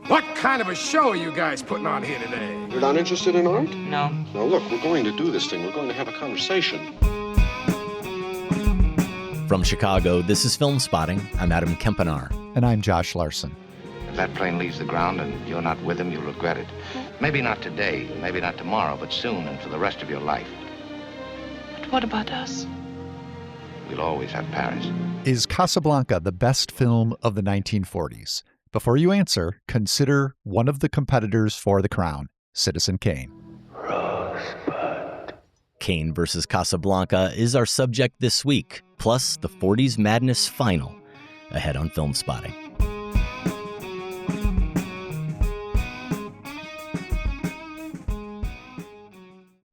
What kind of a show are you guys putting on here today? You're not interested in art? No. Now look, we're going to do this thing. We're going to have a conversation. From Chicago, this is Filmspotting. I'm Adam Kempenaar. And I'm Josh Larson. If that plane leaves the ground and you're not with him, you'll regret it. Maybe not today, maybe not tomorrow, but soon and for the rest of your life. But what about us? We'll always have Paris. Is Casablanca the best film of the 1940s? Before you answer, consider one of the competitors for the crown, Citizen Kane. Rosebud. Kane versus Casablanca is our subject this week, plus the 40s Madness final, ahead on Filmspotting.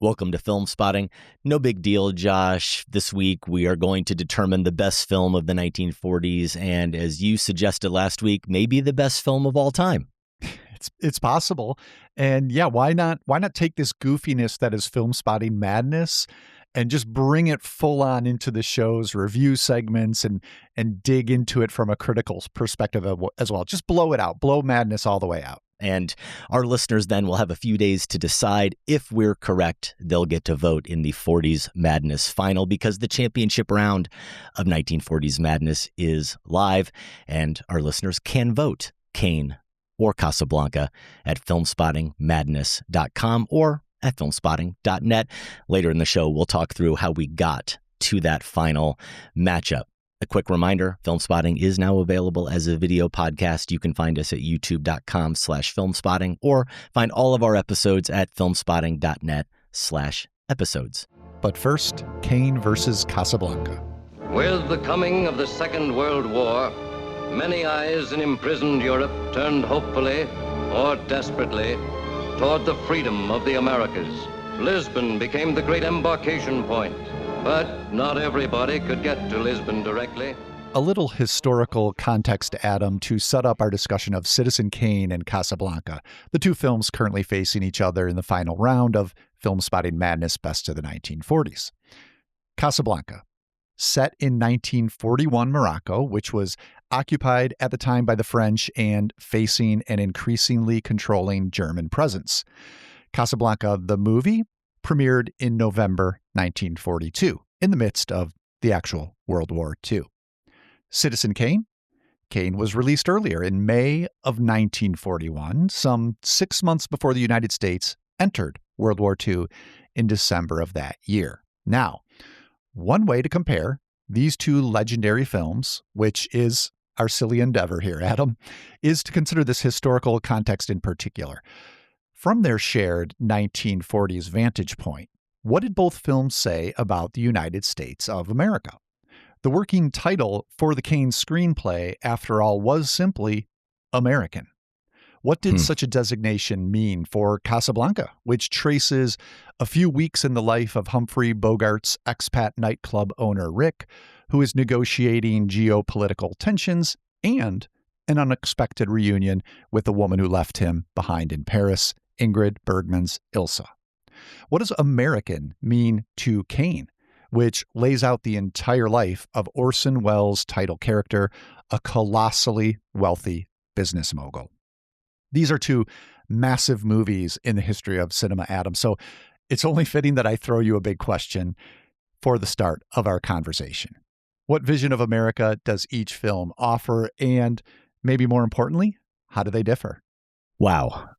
Welcome to Filmspotting. No big deal, Josh. This week we are going to determine the best film of the 1940s, and as you suggested last week, maybe the best film of all time. It's possible. And yeah, why not take this goofiness that is Filmspotting Madness and just bring it full on into the show's review segments and dig into it from a critical perspective as well. Just blow it out. Blow Madness all the way out. And our listeners then will have a few days to decide if we're correct. They'll get to vote in the 40s Madness final because the championship round of 1940s Madness is live, and our listeners can vote Kane or Casablanca at filmspottingmadness.com or at filmspotting.net. Later in the show, we'll talk through how we got to that final matchup. A quick reminder, Filmspotting is now available as a video podcast. You can find us at youtube.com/filmspotting or find all of our episodes at filmspotting.net/episodes. But first, Kane versus Casablanca. With the coming of the Second World War, many eyes in imprisoned Europe turned hopefully or desperately toward the freedom of the Americas. Lisbon became the great embarkation point. But not everybody could get to Lisbon directly. A little historical context, Adam, to set up our discussion of Citizen Kane and Casablanca, the two films currently facing each other in the final round of Filmspotting Madness Best of the 1940s. Casablanca, set in 1941 Morocco, which was occupied at the time by the French and facing an increasingly controlling German presence. Casablanca, the movie, premiered in November 1942, in the midst of the actual World War II. Citizen Kane? Kane was released earlier in May of 1941, some 6 months before the United States entered World War II in December of that year. Now, one way to compare these two legendary films, which is our silly endeavor here, Adam, is to consider this historical context in particular. From their shared 1940s vantage point, what did both films say about the United States of America? The working title for the Kane screenplay, after all, was simply American. What did such a designation mean for Casablanca, which traces a few weeks in the life of Humphrey Bogart's expat nightclub owner Rick, who is negotiating geopolitical tensions and an unexpected reunion with the woman who left him behind in Paris, Ingrid Bergman's Ilsa? What does American mean to Kane, which lays out the entire life of Orson Welles' title character, a colossally wealthy business mogul? These are two massive movies in the history of cinema, Adam, so it's only fitting that I throw you a big question for the start of our conversation. What vision of America does each film offer, and maybe more importantly, how do they differ? Wow.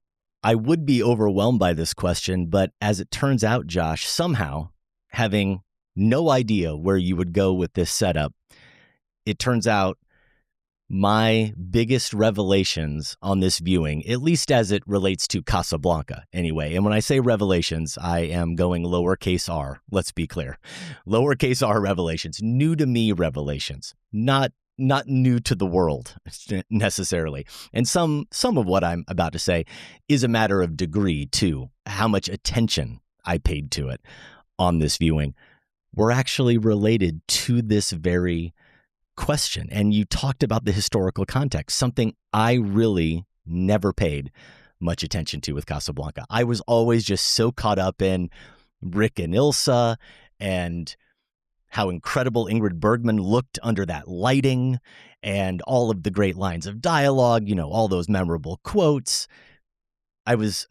I would be overwhelmed by this question, but as it turns out, Josh, somehow, having no idea where you would go with this setup, it turns out my biggest revelations on this viewing, at least as it relates to Casablanca anyway, and when I say revelations, I am going lowercase r, let's be clear. Lowercase r revelations, new to me revelations, not new to the world necessarily. And some of what I'm about to say is a matter of degree too, how much attention I paid to it on this viewing. We're actually related to this very question. And you talked about the historical context, something I really never paid much attention to with Casablanca. I was always just so caught up in Rick and Ilsa and how incredible Ingrid Bergman looked under that lighting and all of the great lines of dialogue, all those memorable quotes. I was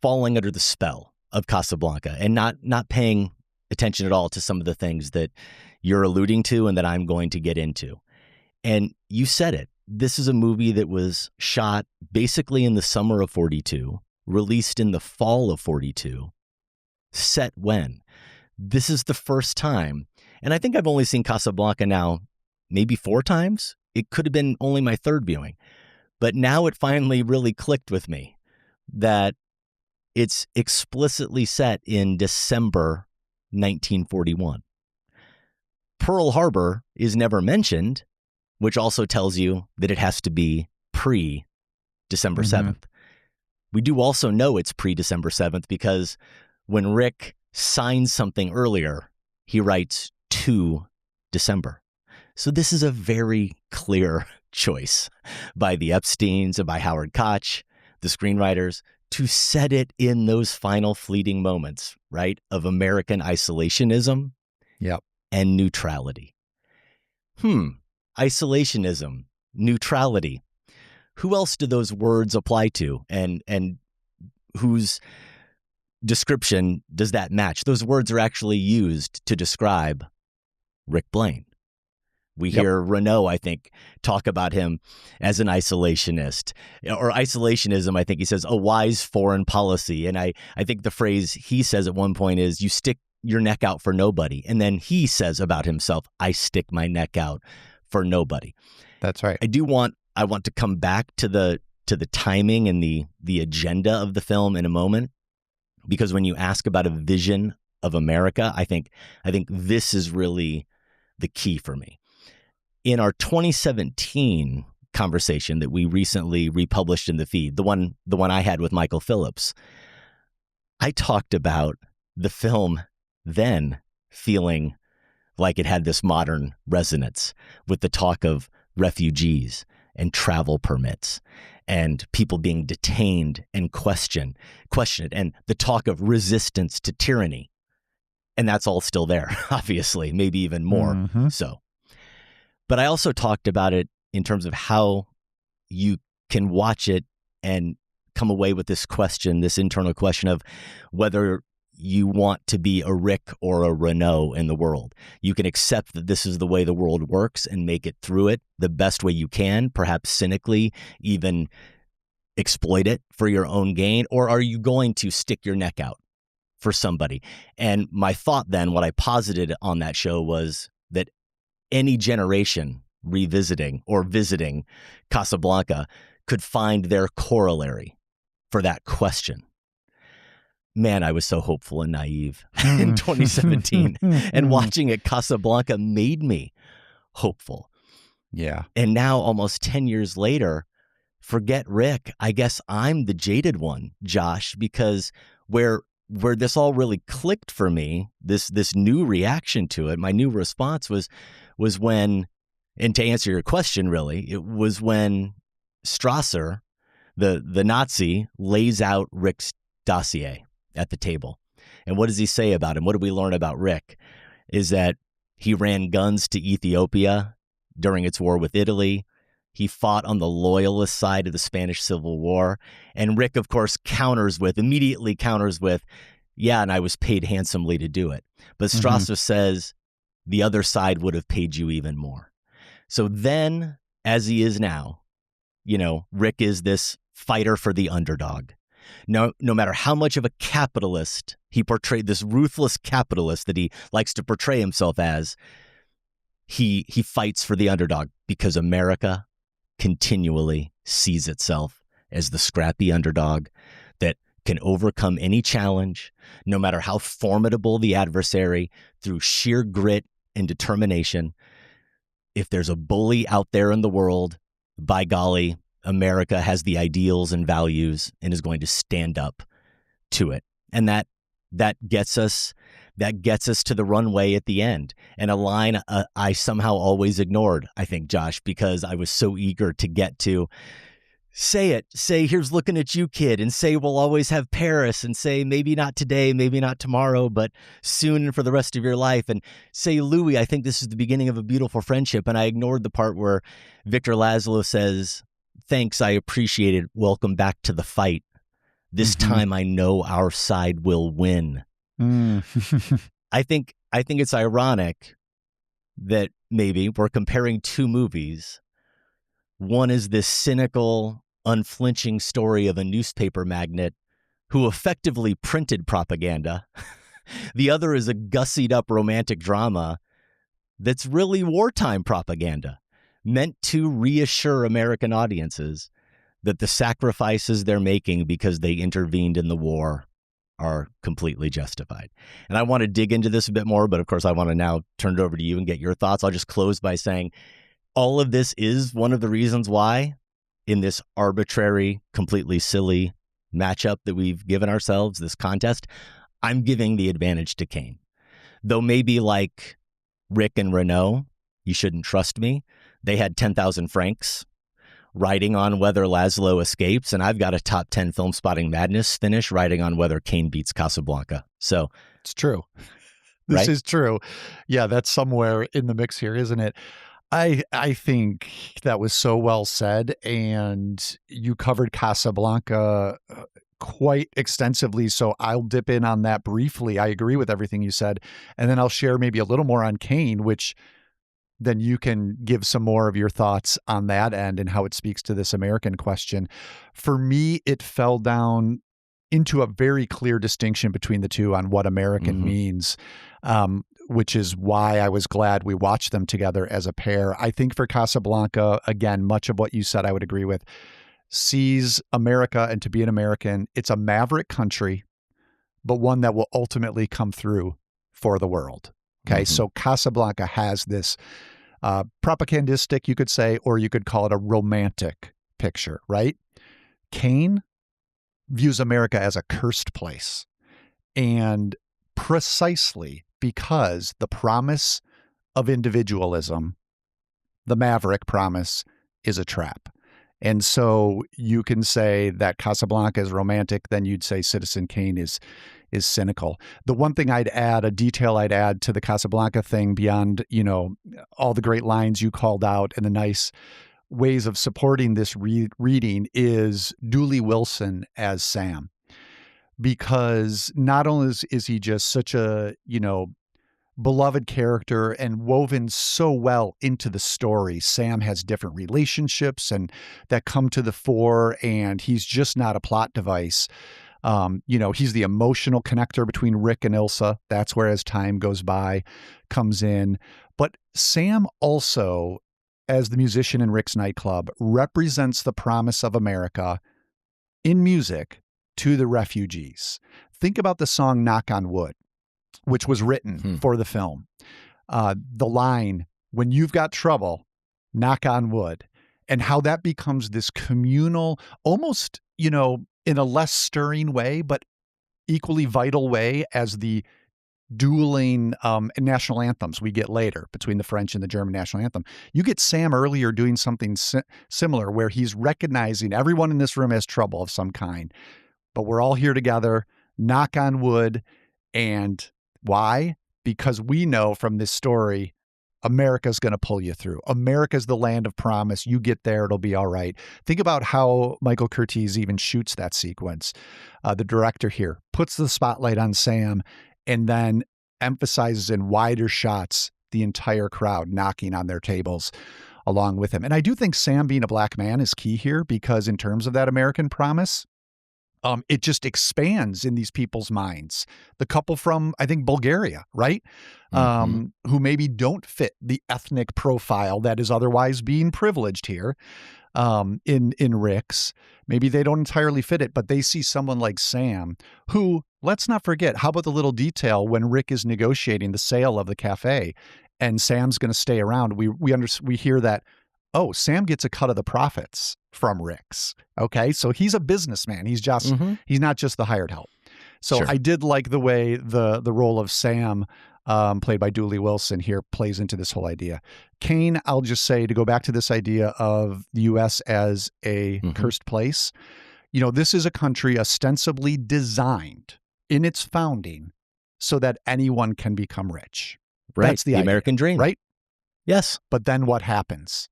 falling under the spell of Casablanca and not paying attention at all to some of the things that you're alluding to and that I'm going to get into. And you said it. This is a movie that was shot basically in the summer of 42, released in the fall of 42, set when? This is the first time. And I think I've only seen Casablanca now maybe 4 times. It could have been only my 3rd viewing. But now it finally really clicked with me that it's explicitly set in December 1941. Pearl Harbor is never mentioned, which also tells you that it has to be pre-December 7th. We do also know it's pre-December 7th because when Rick signs something earlier, he writes to December. So this is a very clear choice by the Epsteins and by Howard Koch, the screenwriters, to set it in those final fleeting moments, right, of American isolationism and neutrality. Isolationism, neutrality. Who else do those words apply to? And whose description does that match? Those words are actually used to describe Rick Blaine. We hear Renault, I think, talk about him as an isolationist. Or isolationism, I think he says, a wise foreign policy. And I think the phrase he says at one point is, you stick your neck out for nobody. And then he says about himself, I stick my neck out for nobody. That's right. I want to come back to the timing and the agenda of the film in a moment, because when you ask about a vision of America, I think this is really the key for me. In our 2017 conversation that we recently republished in the feed, the one I had with Michael Phillips, I talked about the film then feeling like it had this modern resonance with the talk of refugees and travel permits and people being detained and questioned, and the talk of resistance to tyranny. And that's all still there, obviously, maybe even more so. But I also talked about it in terms of how you can watch it and come away with this question, this internal question of whether you want to be a Rick or a Renault in the world. You can accept that this is the way the world works and make it through it the best way you can, perhaps cynically, even exploit it for your own gain, or are you going to stick your neck out for somebody? And my thought then, what I posited on that show was that any generation revisiting or visiting Casablanca could find their corollary for that question. Man, I was so hopeful and naive in 2017. And watching it, Casablanca made me hopeful. Yeah. And now, almost 10 years later, forget Rick. I guess I'm the jaded one, Josh, because where this all really clicked for me, this new reaction to it, my new response was when, and to answer your question, really, it was when Strasser, the Nazi, lays out Rick's dossier at the table. And what does he say about him? What do we learn about Rick? Is that he ran guns to Ethiopia during its war with Italy. He fought on the loyalist side of the Spanish Civil War. And Rick, of course, immediately counters with, yeah, and I was paid handsomely to do it. But Strasser says the other side would have paid you even more. So then, as he is now, Rick is this fighter for the underdog. No matter how much of a capitalist he portrayed, this ruthless capitalist that he likes to portray himself as, he fights for the underdog because America continually sees itself as the scrappy underdog that can overcome any challenge, no matter how formidable the adversary, through sheer grit and determination. If there's a bully out there in the world, by golly, America has the ideals and values and is going to stand up to it. And that gets us to the runway at the end. And a line I somehow always ignored, I think, Josh, because I was so eager to get to Say it. Say, here's looking at you, kid, and say we'll always have Paris, and say maybe not today, maybe not tomorrow, but soon and for the rest of your life. And say, Louis, I think this is the beginning of a beautiful friendship. And I ignored the part where Victor Laszlo says, thanks, I appreciate it. Welcome back to the fight. This time I know our side will win. I think it's ironic that maybe we're comparing two movies. One is this cynical, unflinching story of a newspaper magnate who effectively printed propaganda. The other is a gussied up romantic drama that's really wartime propaganda, meant to reassure American audiences that the sacrifices they're making because they intervened in the war are completely justified. And I want to dig into this a bit more, but of course I want to now turn it over to you and get your thoughts. I'll just close by saying all of this is one of the reasons why in this arbitrary, completely silly matchup that we've given ourselves, this contest, I'm giving the advantage to Kane. Though maybe like Rick and Renault, you shouldn't trust me. They had 10,000 francs riding on whether Laszlo escapes, and I've got a top 10 Filmspotting Madness finish riding on whether Kane beats Casablanca. So it's true. This is true. Yeah, that's somewhere in the mix here, isn't it? I think that was so well said, and you covered Casablanca quite extensively, so I'll dip in on that briefly. I agree with everything you said, and then I'll share maybe a little more on Kane, which then you can give some more of your thoughts on that end and how it speaks to this American question. For me, it fell down into a very clear distinction between the two on what American means, which is why I was glad we watched them together as a pair. I think for Casablanca, again, much of what you said I would agree with, sees America, and to be an American, it's a maverick country, but one that will ultimately come through for the world. Okay, so Casablanca has this propagandistic, you could say, or you could call it a romantic picture, right? Kane views America as a cursed place. And precisely because the promise of individualism, the maverick promise, is a trap. And so you can say that Casablanca is romantic, then you'd say Citizen Kane is cynical. The one thing I'd add, a detail I'd add to the Casablanca thing beyond, all the great lines you called out and the nice ways of supporting this reading is Dooley Wilson as Sam. Because not only is he just such a, beloved character and woven so well into the story. Sam has different relationships and that come to the fore, and he's just not a plot device. He's the emotional connector between Rick and Ilsa. That's where, as time goes by, comes in. But Sam also, as the musician in Rick's nightclub, represents the promise of America in music to the refugees. Think about the song Knock on Wood, which was written for the film. The line, when you've got trouble, knock on wood, and how that becomes this communal, almost, in a less stirring way, but equally vital way as the dueling national anthems we get later between the French and the German national anthem. You get Sam earlier doing something similar where he's recognizing everyone in this room has trouble of some kind, but we're all here together, knock on wood. And why? Because we know from this story, America's going to pull you through. America's the land of promise. You get there, it'll be all right. Think about how Michael Curtiz even shoots that sequence. The director here puts the spotlight on Sam and then emphasizes in wider shots the entire crowd knocking on their tables along with him. And I do think Sam being a black man is key here because in terms of that American promise, it just expands in these people's minds. The couple from, I think, Bulgaria, right? Who maybe don't fit the ethnic profile that is otherwise being privileged here in Rick's. Maybe they don't entirely fit it, but they see someone like Sam who, let's not forget, how about the little detail when Rick is negotiating the sale of the cafe and Sam's going to stay around. We hear that, oh, Sam gets a cut of the profits from Rick's. Okay. So he's a businessman. He's just, he's not just the hired help. So Sure. I did like the way the role of Sam played by Dooley Wilson here, plays into this whole idea. Kane, I'll just say, to go back to this idea of the U.S. as a cursed place, you know, this is a country ostensibly designed in its founding so that anyone can become rich. Right. That's the idea, American dream. right? Yes. But then what happens?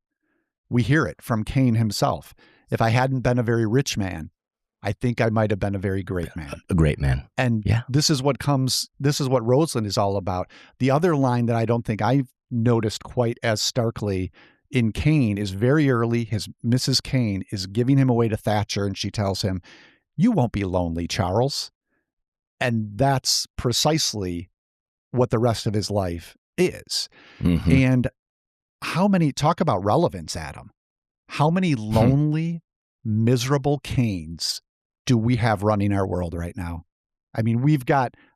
We hear it from Kane himself. If I hadn't been a very rich man, I think I might have been a very great man. A great man. And this is what Roseland is all about. The other line that I don't think I've noticed quite as starkly in Kane is very early. His Mrs. Kane is giving him away to Thatcher, and she tells him, "You won't be lonely, Charles." And that's precisely what the rest of his life is. And talk about relevance, Adam. How many lonely, miserable Kanes do we have running our world right now? I mean,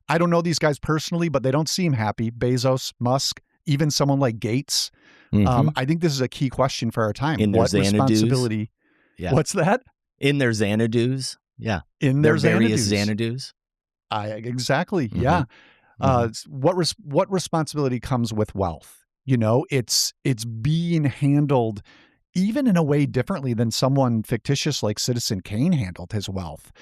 I don't know these guys personally, but they don't seem happy. Bezos, Musk, even someone like Gates. I think this is a key question for our time. In their what Xanadu's. Responsibility? Yeah. What's that? In their Xanadu's. Yeah. In their various Xanadu's. Exactly. Yeah. What responsibility comes with wealth? You know, it's being handled even in a way differently than someone fictitious like Citizen Kane handled his wealth,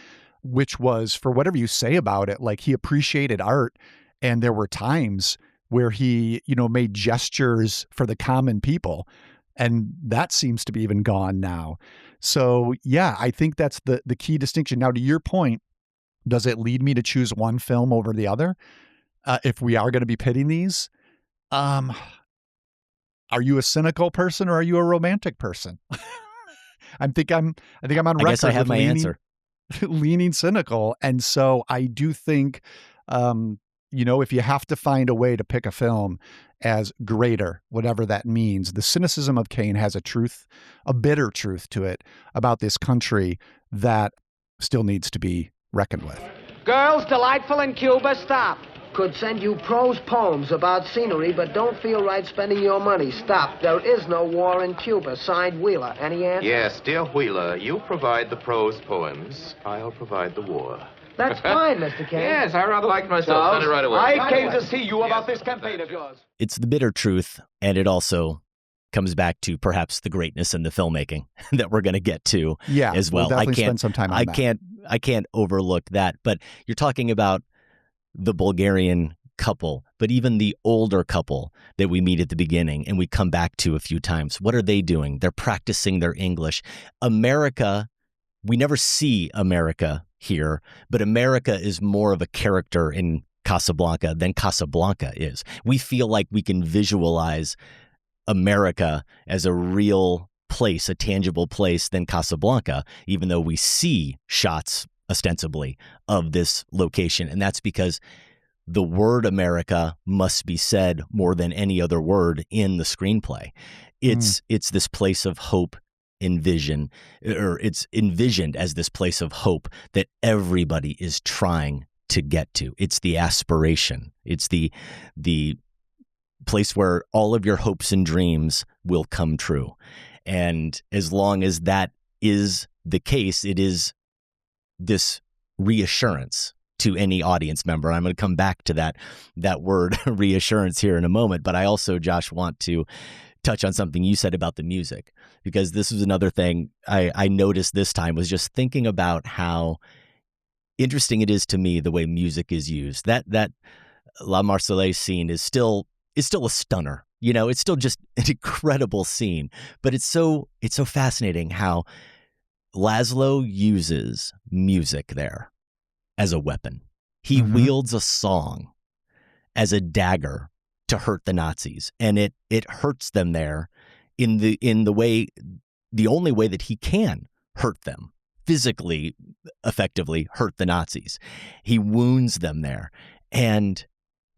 which was, for whatever you say about it, like he appreciated art. And there were times where he, you know, made gestures for the common people. And that seems to be even gone now. So yeah, I think that's the key distinction. Now, to your point, does it lead me to choose one film over the other? If we are going to be pitting these, are you a cynical person or are you a romantic person? I think I'm on record. I guess I have my answer. Leaning cynical. And so I do think, you know, if you have to find a way to pick a film as greater, whatever that means, the cynicism of Kane has a bitter truth to it about this country that still needs to be reckoned with. Girls, delightful in Cuba, stop. Could send you prose poems about scenery, but don't feel right spending your money. Stop. There is no war in Cuba. Signed, Wheeler. Any answer? Yes, dear Wheeler, you provide the prose poems. I'll provide the war. That's fine, Mr. Kane. Yes, I rather like myself. Send it right away. I came to see you about this campaign of yours. It's the bitter truth, and it also comes back to perhaps the greatness in the filmmaking that we're going to get to as well. We'll definitely spend some time on that. I can't overlook that. But you're talking about the Bulgarian couple, but even the older couple that we meet at the beginning and we come back to a few times. What are they doing? They're practicing their English. America, we never see America here, but America is more of a character in Casablanca than Casablanca is. We feel like we can visualize America as a real place, a tangible place than Casablanca, even though we see shots ostensibly of this location. And that's because the word America must be said more than any other word in the screenplay. It's this place of hope it's envisioned as this place of hope that everybody is trying to get to. It's the aspiration. It's the place where all of your hopes and dreams will come true. And as long as that is the case, it is this reassurance to any audience member. I'm going to come back to that word reassurance here in a moment. But I also, Josh, want to touch on something you said about the music, because this was another thing I noticed this time, was just thinking about how interesting it is to me the way music is used. That La Marseillaise scene is still a stunner. You know, it's still just an incredible scene. But it's so fascinating how Laszlo uses music there as a weapon. He wields a song as a dagger to hurt the Nazis, and it hurts them there in the only way that he can hurt them, physically, effectively hurt the Nazis. He wounds them there, and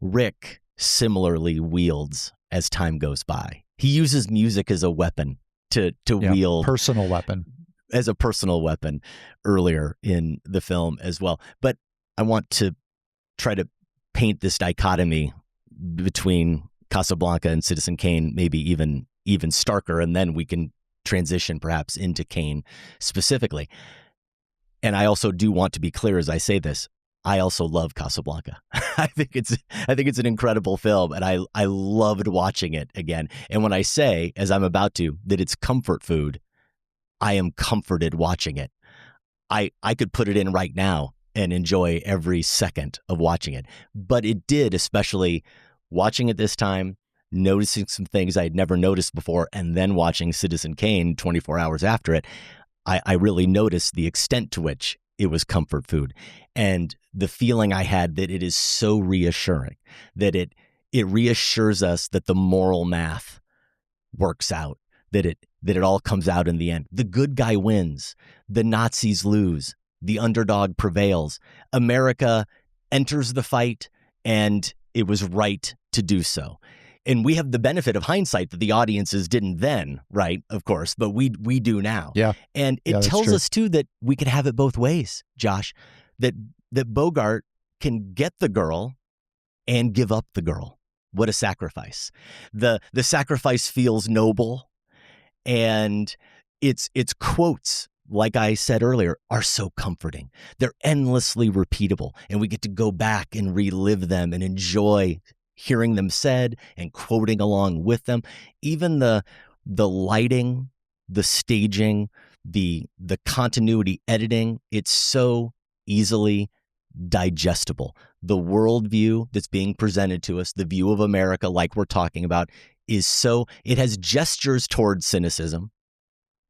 Rick similarly wields as time goes by. He uses music as a weapon to wield, personal weapon. As a personal weapon earlier in the film as well. But I want to try to paint this dichotomy between Casablanca and Citizen Kane, maybe even starker, and then we can transition perhaps into Kane specifically. And I also do want to be clear as I say this, I also love Casablanca. I think it's an incredible film, and I loved watching it again. And when I say, as I'm about to, that it's comfort food, I am comforted watching it. I could put it in right now and enjoy every second of watching it. But it did, especially watching it this time, noticing some things I had never noticed before, and then watching Citizen Kane 24 hours after it, I really noticed the extent to which it was comfort food, and the feeling I had that it is so reassuring, that it reassures us that the moral math works out, that it all comes out in the end. The good guy wins, the Nazis lose, the underdog prevails. America enters the fight, and it was right to do so. And we have the benefit of hindsight that the audiences didn't then, right? Of course, but we do now. Yeah. And it tells us too that we could have it both ways, Josh, that Bogart can get the girl and give up the girl. What a sacrifice. The sacrifice feels noble, and its quotes, like I said earlier, are so comforting. They're endlessly repeatable, and we get to go back and relive them and enjoy hearing them said and quoting along with them. Even the lighting, the staging, the continuity editing, it's so easily digestible. The worldview that's being presented to us, the view of America like we're talking about, it has gestures towards cynicism,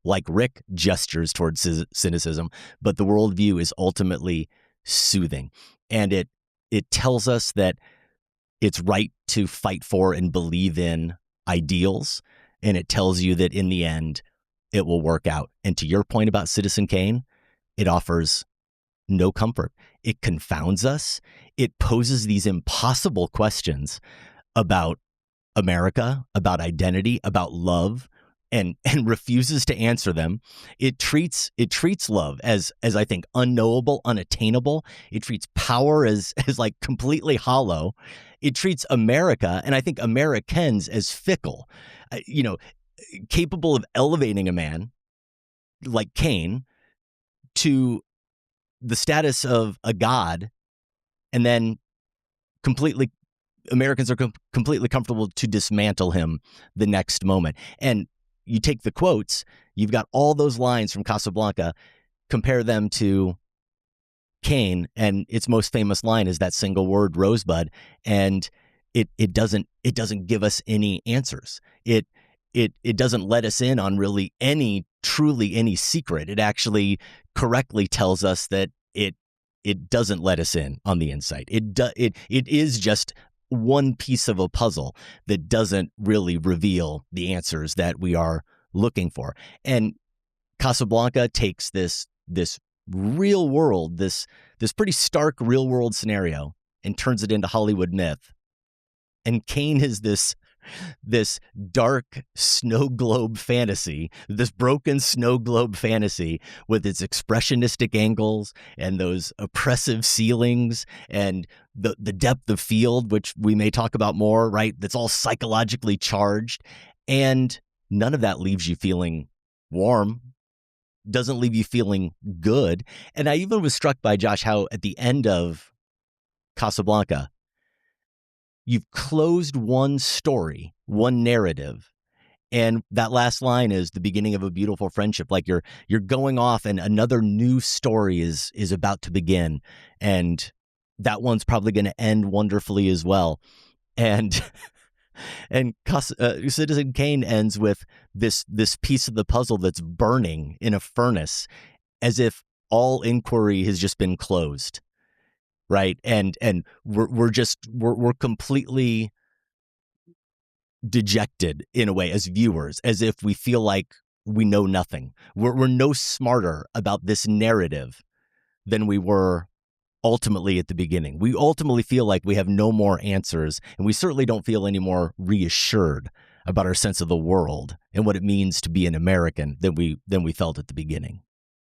like Rick gestures towards cynicism, but the worldview is ultimately soothing. And it tells us that it's right to fight for and believe in ideals. And it tells you that in the end, it will work out. And to your point about Citizen Kane, it offers no comfort. It confounds us. It poses these impossible questions about America, about identity, about love, and refuses to answer them. It treats love as I think unknowable, unattainable. It treats power as like completely hollow. It treats America, and I think Americans, as fickle, capable of elevating a man like Kane to the status of a god, and then Americans are completely comfortable to dismantle him the next moment. And you take the quotes, you've got all those lines from Casablanca, compare them to Kane, and its most famous line is that single word, rosebud, and it doesn't give us any answers. It doesn't let us in on really truly any secret. It actually correctly tells us that it doesn't let us in on the insight. It is just one piece of a puzzle that doesn't really reveal the answers that we are looking for. And Casablanca takes this real world, this pretty stark real world scenario, and turns it into Hollywood myth. And Kane is this dark snow globe fantasy, this broken snow globe fantasy with its expressionistic angles and those oppressive ceilings and the depth of field, which we may talk about more, right? That's all psychologically charged. And none of that leaves you feeling warm, doesn't leave you feeling good. And I even was struck by, Josh, how at the end of Casablanca, you've closed one story, one narrative, and that last line is the beginning of a beautiful friendship. Like you're going off, and another new story is about to begin, and that one's probably going to end wonderfully as well. And Citizen Kane ends with this piece of the puzzle that's burning in a furnace, as if all inquiry has just been closed. Right. And we're completely dejected in a way as viewers, as if we feel like we know nothing. We're no smarter about this narrative than we were ultimately at the beginning. We ultimately feel like we have no more answers, and we certainly don't feel any more reassured about our sense of the world and what it means to be an American than we felt at the beginning.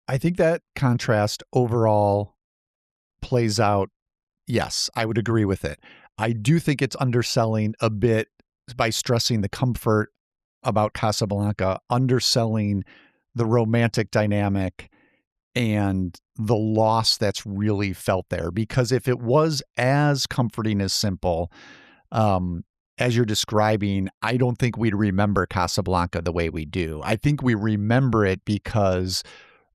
I think that contrast overall plays out. Yes, I would agree with it. I do think it's underselling a bit by stressing the comfort about Casablanca, underselling the romantic dynamic, and the loss that's really felt there. Because if it was as comforting as simple, as you're describing, I don't think we'd remember Casablanca the way we do. I think we remember it because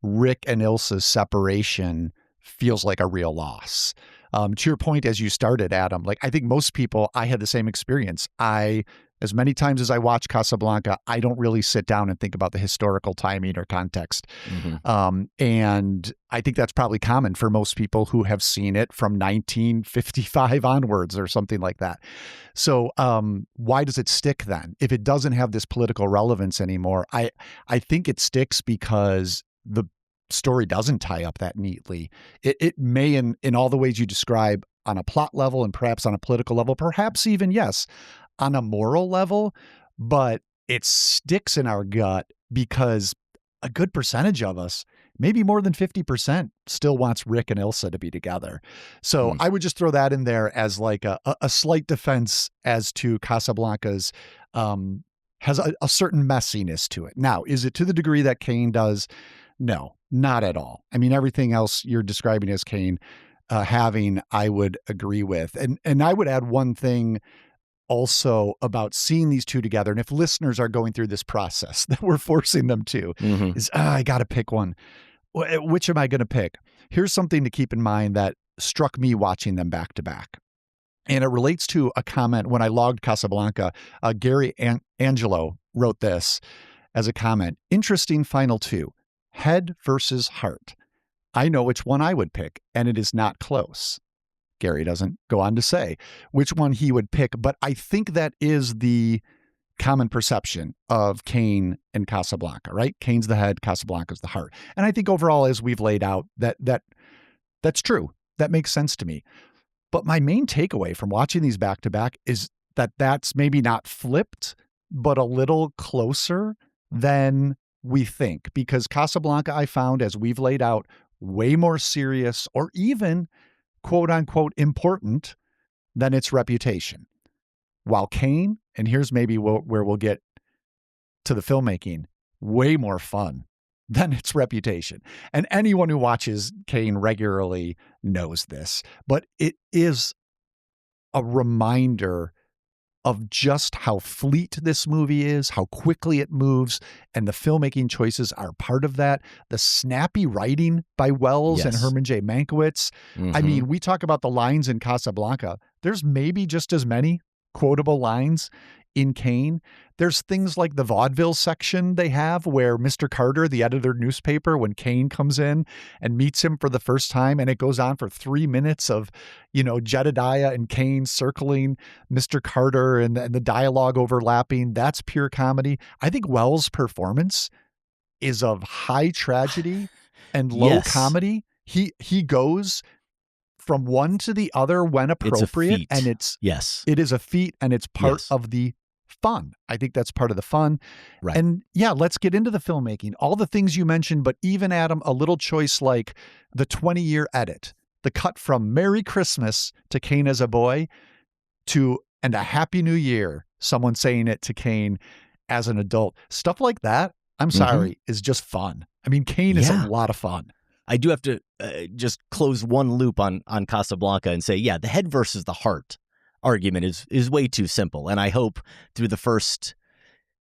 Rick and Ilsa's separation feels like a real loss. To your point, as you started, Adam, like I think most people, I had the same experience. As many times as I watch Casablanca, I don't really sit down and think about the historical timing or context. And I think that's probably common for most people who have seen it from 1955 onwards or something like that. So why does it stick then? If it doesn't have this political relevance anymore, I think it sticks because the story doesn't tie up that neatly. It may, in all the ways you describe, on a plot level and perhaps on a political level, perhaps even, yes, on a moral level, but it sticks in our gut because a good percentage of us, maybe more than 50%, still wants Rick and Ilsa to be together. So I would just throw that in there as like a slight defense as to Casablanca's has a certain messiness to it. Now, is it to the degree that Kane does? No, not at all. I mean, everything else you're describing as Kane having, I would agree with. And I would add one thing also about seeing these two together. And if listeners are going through this process that we're forcing them to, is I got to pick one. Which am I going to pick? Here's something to keep in mind that struck me watching them back to back. And it relates to a comment when I logged Casablanca. Gary Angelo wrote this as a comment. Interesting final two, head versus heart. I know which one I would pick, and it is not close. Gary doesn't go on to say which one he would pick, but I think that is the common perception of Kane and Casablanca, right? Kane's the head, Casablanca's the heart. And I think overall, as we've laid out, that's true. That makes sense to me. But my main takeaway from watching these back to back is that that's maybe not flipped, but a little closer than we think. Because Casablanca, I found, as we've laid out, way more serious or even quote unquote important than its reputation. While Kane, and here's maybe where we'll get to the filmmaking, way more fun than its reputation. And anyone who watches Kane regularly knows this, but it is a reminder of just how fleet this movie is, how quickly it moves, and the filmmaking choices are part of that. The snappy writing by Wells and Herman J. Mankiewicz. I mean, we talk about the lines in Casablanca. There's maybe just as many quotable lines in Kane. There's things like the vaudeville section they have where Mr. Carter, the editor newspaper, when Kane comes in and meets him for the first time, and it goes on for 3 minutes of, Jedediah and Kane circling Mr. Carter and the dialogue overlapping. That's pure comedy. I think Wells' performance is of high tragedy and low comedy. He goes from one to the other when appropriate, and it is a feat, and it's part of the fun. I think that's part of the fun. Right. And let's get into the filmmaking. All the things you mentioned, but even, Adam, a little choice like the 20-year edit, the cut from Merry Christmas to Kane as a boy to and a Happy New Year, someone saying it to Kane as an adult. Stuff like that, I'm sorry, is just fun. I mean, Kane is a lot of fun. I do have to just close one loop on Casablanca and say, the head versus the heart argument is way too simple. And I hope through the first,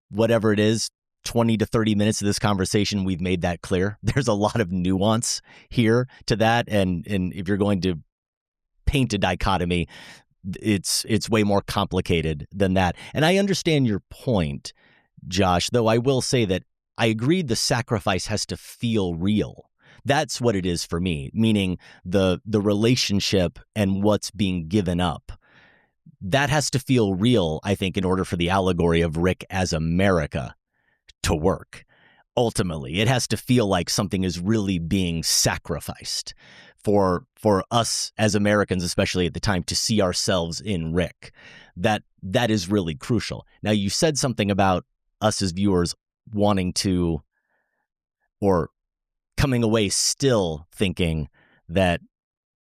whatever it is, 20 to 30 minutes of this conversation, we've made that clear. There's a lot of nuance here to that. And if you're going to paint a dichotomy, it's way more complicated than that. And I understand your point, Josh, though I will say that I agree the sacrifice has to feel real. That's what it is for me, meaning the relationship and what's being given up. That has to feel real, I think, in order for the allegory of Rick as America to work. Ultimately, it has to feel like something is really being sacrificed for us as Americans, especially at the time, to see ourselves in Rick. That is really crucial. Now, you said something about us as viewers wanting to, or coming away still thinking that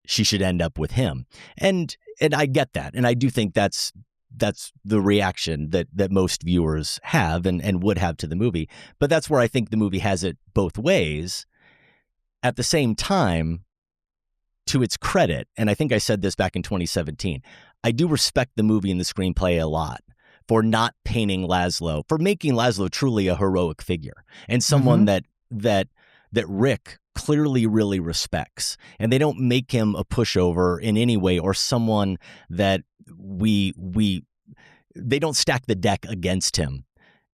she should end up with him. And I get that. And I do think that's the reaction that most viewers have and would have to the movie. But that's where I think the movie has it both ways. at the same time, to its credit, and I think I said this back in 2017, I do respect the movie and the screenplay a lot for not painting Laszlo, for making Laszlo truly a heroic figure and someone that Rick clearly really respects. And they don't make him a pushover in any way or someone that they don't stack the deck against him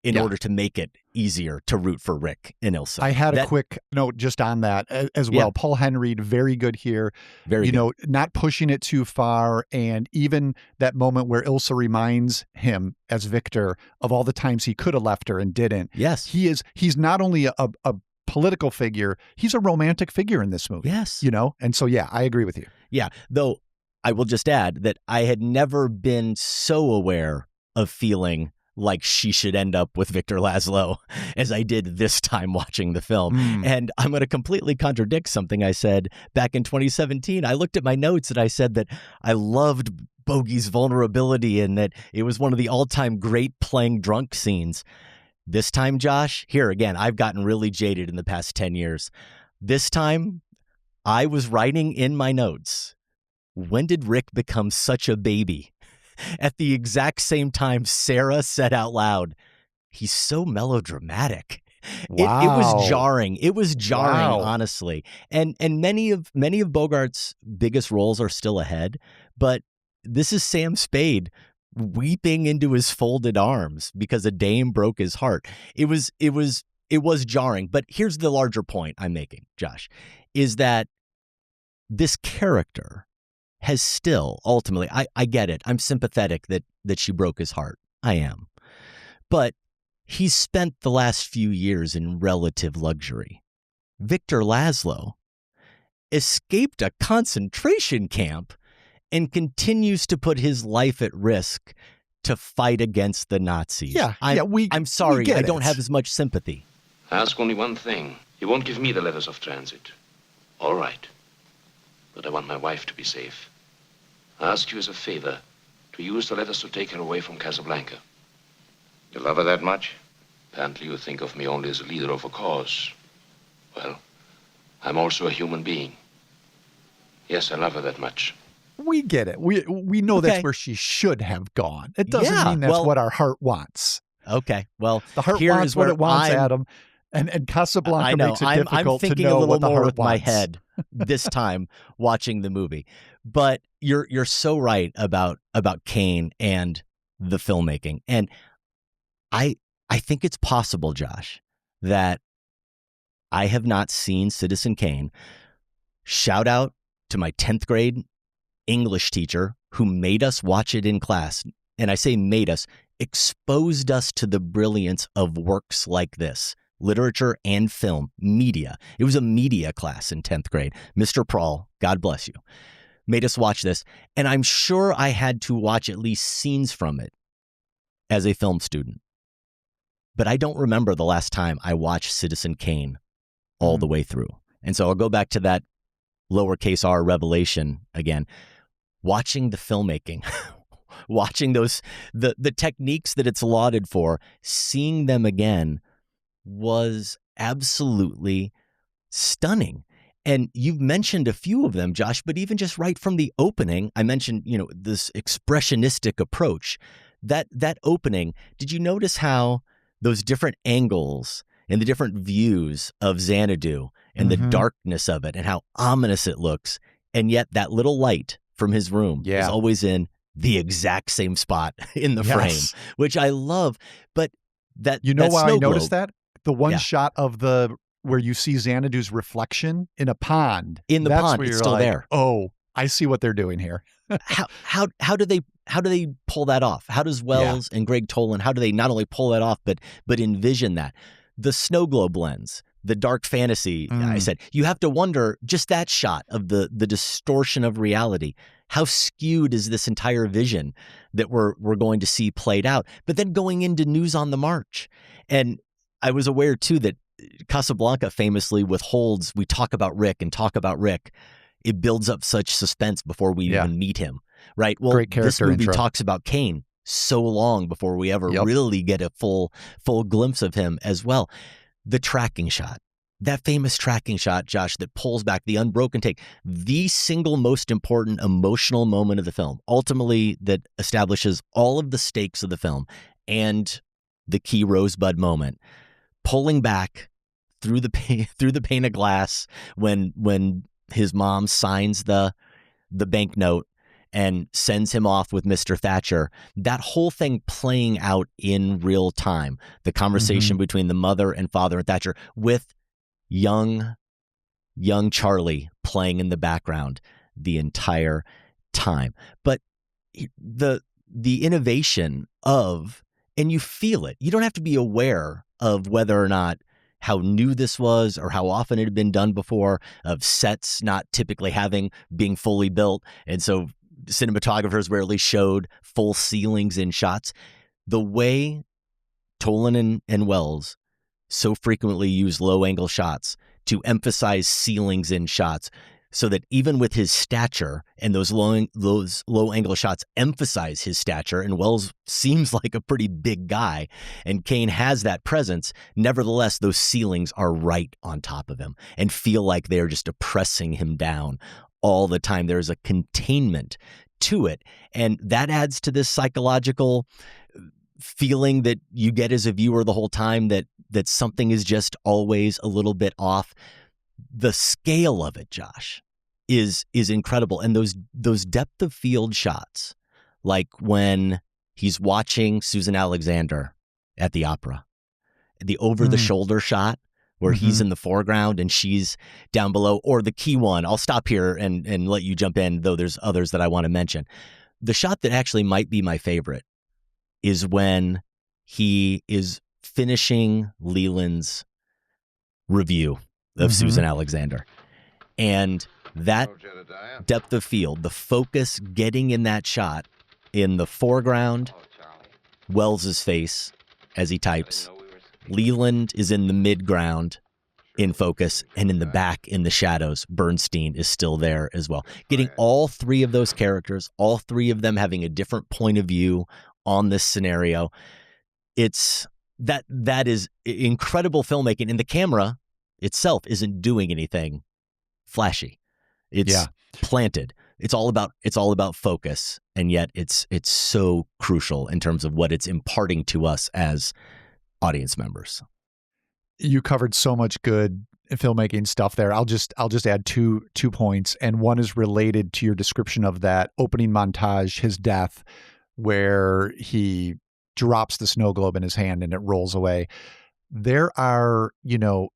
in order to make it easier to root for Rick and Ilsa. I had a quick note just on that as well. Paul Henry, very good here. Very good. Not pushing it too far. And even that moment where Ilsa reminds him as Victor of all the times he could have left her and didn't. Yes. He's not only a political figure, he's a romantic figure in this movie. Yes. And so, I agree with you. Yeah. Though I will just add that I had never been so aware of feeling like she should end up with Victor Laszlo as I did this time watching the film. And I'm going to completely contradict something I said back in 2017. I looked at my notes and I said that I loved Bogey's vulnerability and that it was one of the all-time great playing drunk scenes. This time, Josh, here again, I've gotten really jaded in the past 10 years. This time, I was writing in my notes, when did Rick become such a baby? At the exact same time, Sarah said out loud, he's so melodramatic. Wow. It was jarring. It was jarring, honestly. And many of Bogart's biggest roles are still ahead, but this is Sam Spade weeping into his folded arms because a dame broke his heart. It was jarring. But here's the larger point I'm making, Josh, is that this character has still ultimately, I get it. I'm sympathetic that she broke his heart. I am. But he's spent the last few years in relative luxury. Victor Laszlo escaped a concentration camp and continues to put his life at risk to fight against the Nazis. I'm sorry, I don't have as much sympathy. I ask only one thing. You won't give me the letters of transit. All right. But I want my wife to be safe. I ask you as a favor to use the letters to take her away from Casablanca. You love her that much? Apparently you think of me only as a leader of a cause. Well, I'm also a human being. Yes, I love her that much. We get it. We know that's where she should have gone. It doesn't mean that's what our heart wants. Okay. Well, the heart wants what it wants, Adam. And Casablanca makes it difficult to know what the heart wants. My head this time watching the movie. But you're so right about Kane and the filmmaking. And I think it's possible, Josh, that I have not seen Citizen Kane. Shout out to my 10th grade English teacher who made us watch it in class. And I say made us, exposed us to the brilliance of works like this. Literature and film, media. It was a media class in 10th grade. Mr. Prawl, God bless you, made us watch this. And I'm sure I had to watch at least scenes from it as a film student. But I don't remember the last time I watched Citizen Kane all the way through. And so I'll go back to that lowercase r revelation again. Watching the filmmaking, watching the techniques that it's lauded for, seeing them again was absolutely stunning. And you've mentioned a few of them, Josh, but even just right from the opening, I mentioned, this expressionistic approach. That opening, did you notice how those different angles and the different views of Xanadu and the darkness of it and how ominous it looks, and yet that little light from his room is always in the exact same spot in the frame, which I love. But that why I noticed that? The one shot of where you see Xanadu's reflection in a pond. In the pond, it's still there. Oh, I see what they're doing here. How do they pull that off? How does Wells and Greg Tolan, how do they not only pull that off, but envision that? The snow globe lens, the dark fantasy, I said, you have to wonder, just that shot of the distortion of reality, how skewed is this entire vision that we're going to see played out? But then going into News on the March. And I was aware, too, that Casablanca famously withholds, we talk about Rick. It builds up such suspense before we even meet him, right? Well, this movie talks about Kane so long before we ever really get a full glimpse of him as well. The tracking shot that famous tracking shot, Josh, that pulls back, the unbroken take, the single most important emotional moment of the film, ultimately that establishes all of the stakes of the film and the key rosebud moment, pulling back through the pane of glass when his mom signs the banknote and sends him off with Mr. Thatcher. That whole thing playing out in real time, the conversation between the mother and father and Thatcher, with young Charlie playing in the background the entire time. But the innovation of, and you feel it, you don't have to be aware of whether or not how new this was or how often it had been done before, of sets not typically being fully built. And so cinematographers rarely showed full ceilings in shots. The way Tolan and Wells so frequently use low angle shots to emphasize ceilings in shots, so that even with his stature, and those low angle shots emphasize his stature, and Wells seems like a pretty big guy, and Kane has that presence. Nevertheless, those ceilings are right on top of him and feel like they're just oppressing him down all the time. There's a containment to it, and that adds to this psychological feeling that you get as a viewer the whole time that something is just always a little bit off. The scale of it, Josh, is incredible. And those depth of field shots, like when he's watching Susan Alexander at the opera, the over the shoulder shot where he's in the foreground and she's down below, or the key one. I'll stop here and let you jump in, though there's others that I want to mention. The shot that actually might be my favorite is when he is finishing Leland's review of Susan Alexander. And that depth of field, the focus getting in that shot, in the foreground, Wells's face as he types. Leland is in the midground in focus, and in the back, in the shadows, Bernstein is still there as well. Getting all three of those characters, all three of them having a different point of view on this scenario. That is incredible filmmaking, and the camera itself isn't doing anything flashy. It's planted. It's all about focus, and yet it's so crucial in terms of what it's imparting to us as audience members. You covered so much good filmmaking stuff there. I'll just add two points, and one is related to your description of that opening montage, his death, where he drops the snow globe in his hand and it rolls away. There are,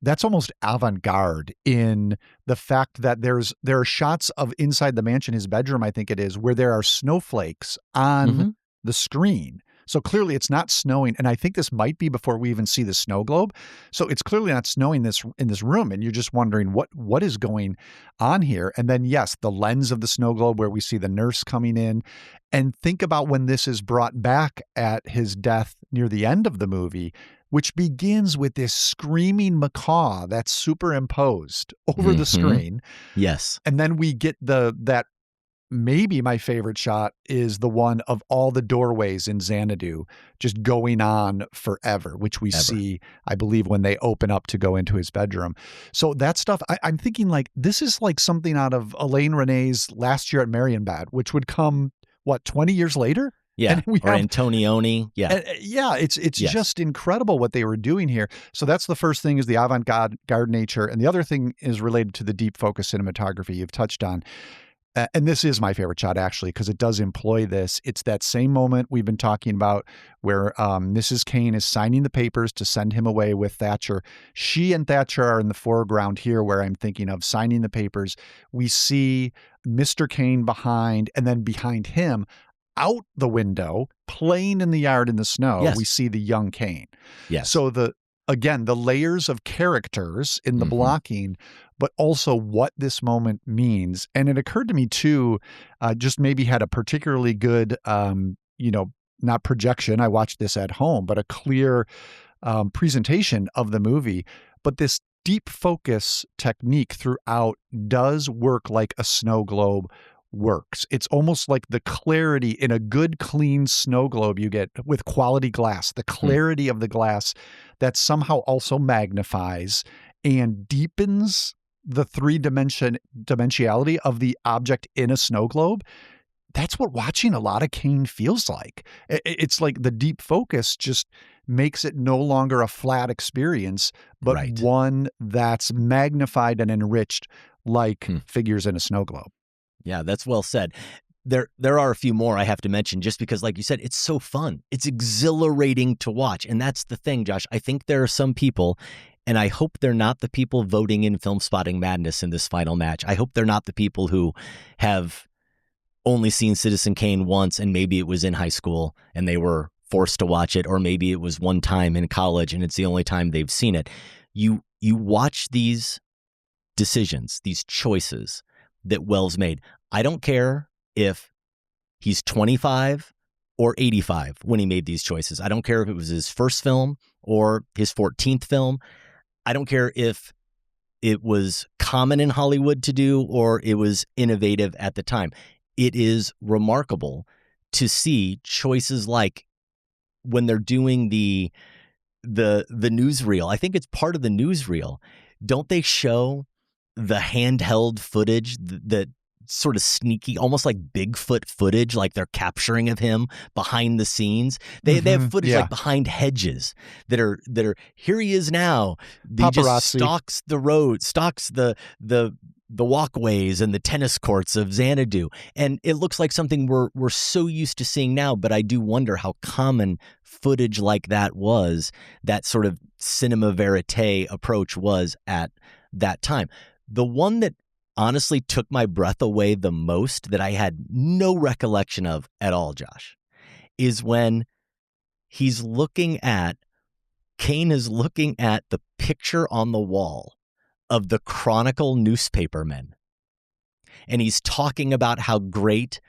that's almost avant-garde in the fact that there are shots of inside the mansion, his bedroom, I think it is, where there are snowflakes on the screen. So clearly it's not snowing. And I think this might be before we even see the snow globe. So it's clearly not snowing in this room. And you're just wondering what is going on here. And then, yes, the lens of the snow globe where we see the nurse coming in. And think about when this is brought back at his death near the end of the movie, which begins with this screaming macaw that's superimposed over the screen. Yes. And then we get that maybe my favorite shot is the one of all the doorways in Xanadu just going on forever, which we see, I believe, when they open up to go into his bedroom. So that stuff, I'm thinking like, this is like something out of Elaine Renee's Last Year at Marienbad, which would come, 20 years later? Yeah, Antonioni. Yeah. It's just incredible what they were doing here. So that's the first thing, is the avant-garde nature. And the other thing is related to the deep focus cinematography you've touched on. And this is my favorite shot, actually, because it does employ this. It's that same moment we've been talking about where Mrs. Kane is signing the papers to send him away with Thatcher. She and Thatcher are in the foreground here, where I'm thinking of signing the papers. We see Mr. Kane behind, and then behind him, out the window, playing in the yard in the snow, we see the young Kane. Yes. So the layers of characters in the blocking, but also what this moment means. And it occurred to me too, just maybe had a particularly good, not projection. I watched this at home, but a clear presentation of the movie. But this deep focus technique throughout does work like a snow globe works. It's almost like the clarity in a good, clean snow globe you get with quality glass, the clarity of the glass that somehow also magnifies and deepens the dimensionality of the object in a snow globe. That's what watching a lot of Kane feels like. It's like the deep focus just makes it no longer a flat experience, but one that's magnified and enriched like figures in a snow globe. Yeah, that's well said. There are a few more I have to mention just because, like you said, it's so fun. It's exhilarating to watch. And that's the thing, Josh. I think there are some people, and I hope they're not the people voting in Filmspotting Madness in this final match. I hope they're not the people who have only seen Citizen Kane once, and maybe it was in high school and they were forced to watch it, or maybe it was one time in college and it's the only time they've seen it. You watch these decisions, these choices that Wells made. I don't care if he's 25 or 85 when he made these choices. I don't care if it was his first film or his 14th film. I don't care if it was common in Hollywood to do or it was innovative at the time. It is remarkable to see choices like when they're doing the newsreel. I think it's part of the newsreel. Don't they show the handheld footage that sort of sneaky, almost like Bigfoot footage, like they're capturing of him behind the scenes? They have footage like behind hedges that are here he is now. He just stalks the road, stalks the walkways and the tennis courts of Xanadu. And it looks like something we're so used to seeing now, but I do wonder how common footage like that was, that sort of cinema verite approach was at that time. The one that honestly took my breath away the most, that I had no recollection of at all, Josh, is when Kane is looking at the picture on the wall of the Chronicle newspapermen. And he's talking about how great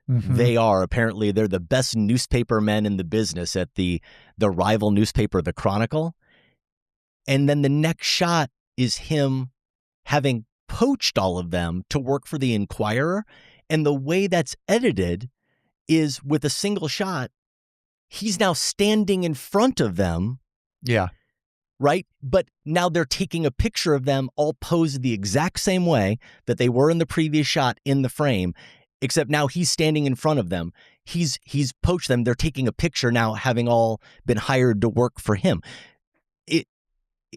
they are. Apparently, they're the best newspapermen in the business at the rival newspaper, the Chronicle. And then the next shot is him having poached all of them to work for the Inquirer. And the way that's edited is with a single shot, he's now standing in front of them. Yeah. Right? But now they're taking a picture of them all posed the exact same way that they were in the previous shot in the frame, except now he's standing in front of them. He's poached them. They're taking a picture now, having all been hired to work for him.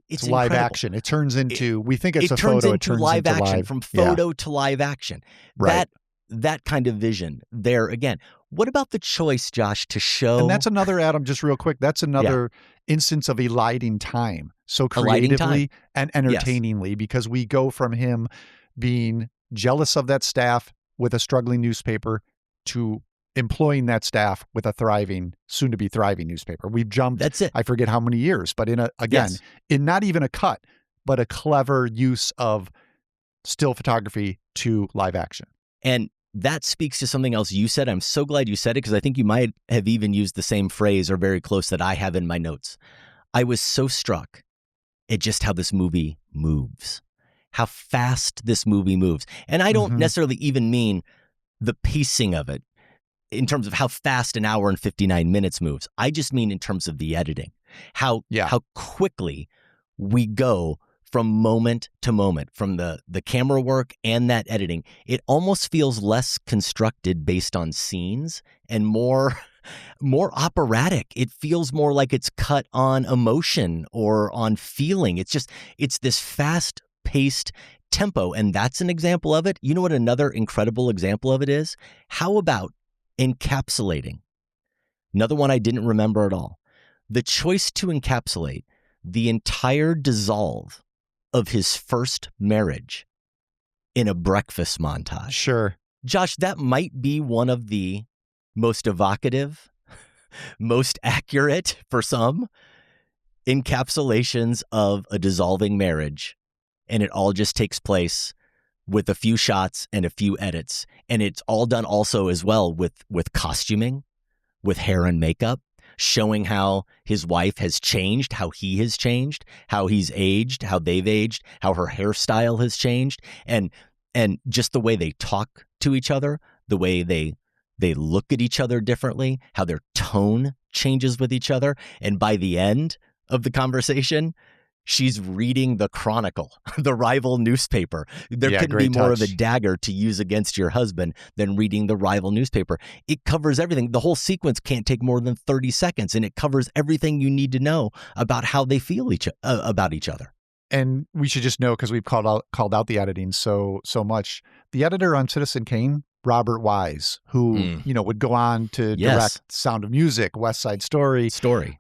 It's live incredible. action. It turns into, we think it's a photo. It turns into live action, from photo to live action. Right. That kind of vision there again. What about the choice, Josh, to show? And that's another, Adam, just real quick, that's another instance of eliding time so creatively and entertainingly, because we go from him being jealous of that staff with a struggling newspaper to employing that staff with a thriving, soon to be thriving newspaper. We've jumped, that's it. I forget how many years, but in in not even a cut, but a clever use of still photography to live action. And that speaks to something else you said. I'm so glad you said it, because I think you might have even used the same phrase or very close that I have in my notes. I was so struck at just how this movie moves, how fast this movie moves. And I don't necessarily even mean the pacing of it in terms of how fast an hour and 59 minutes moves. I just mean in terms of the editing, how quickly we go from moment to moment, from the camera work and that editing. It almost feels less constructed based on scenes and more operatic. It feels more like it's cut on emotion or on feeling. It's this fast-paced tempo, and that's an example of it. You know what another incredible example of it is? How about encapsulating? Another one I didn't remember at all. The choice to encapsulate the entire dissolve of his first marriage in a breakfast montage. Sure. Josh, that might be one of the most evocative, most accurate for some encapsulations of a dissolving marriage. And it all just takes place with a few shots and a few edits. And it's all done also as well with costuming, with hair and makeup, showing how his wife has changed, how he has changed, how he's aged, how they've aged, how her hairstyle has changed, and just the way they talk to each other, the way they look at each other differently, how their tone changes with each other. And by the end of the conversation, she's reading the Chronicle, the rival newspaper. There couldn't be more of a dagger to use against your husband than reading the rival newspaper. It covers everything. The whole sequence can't take more than 30 seconds, and it covers everything you need to know about how they feel about each other. And we should just know, because we've called out the editing so much. The editor on Citizen Kane, Robert Wise, who would go on to direct Sound of Music, West Side Story.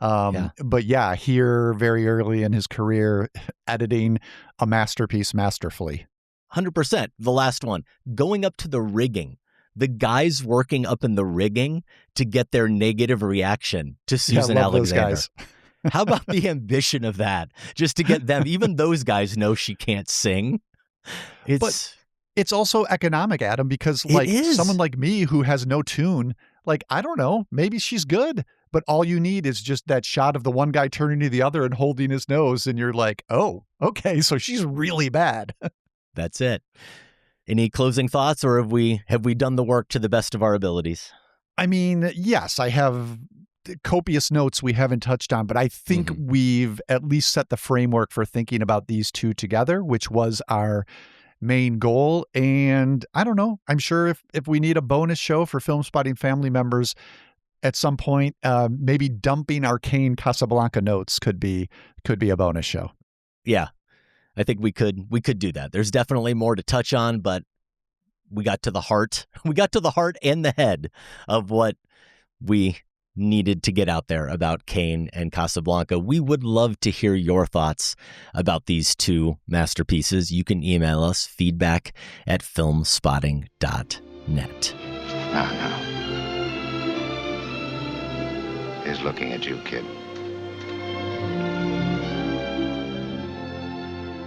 But yeah, here very early in his career, editing a masterpiece masterfully. 100%. The last one, going up to the rigging. The guys working up in the rigging to get their negative reaction to Susan Alexander. Those guys. How about the ambition of that? Just to get them, even those guys know she can't sing. But it's also economic, Adam, because someone like me who has no tune, I don't know, maybe she's good, but all you need is just that shot of the one guy turning to the other and holding his nose. And you're like, oh, okay, so she's really bad. That's it. Any closing thoughts, or have we done the work to the best of our abilities? I mean, yes, I have copious notes we haven't touched on, but I think we've at least set the framework for thinking about these two together, which was our main goal. And I don't know, I'm sure if we need a bonus show for Filmspotting family members at some point, maybe dumping our Kane Casablanca notes could be a bonus show. Yeah, I think we could do that. There's definitely more to touch on, but we got to the heart. We got to the heart and the head of what we needed to get out there about Kane and Casablanca. We would love to hear your thoughts about these two masterpieces. You can email us feedback@filmspotting.net. Now. He's looking at you, kid.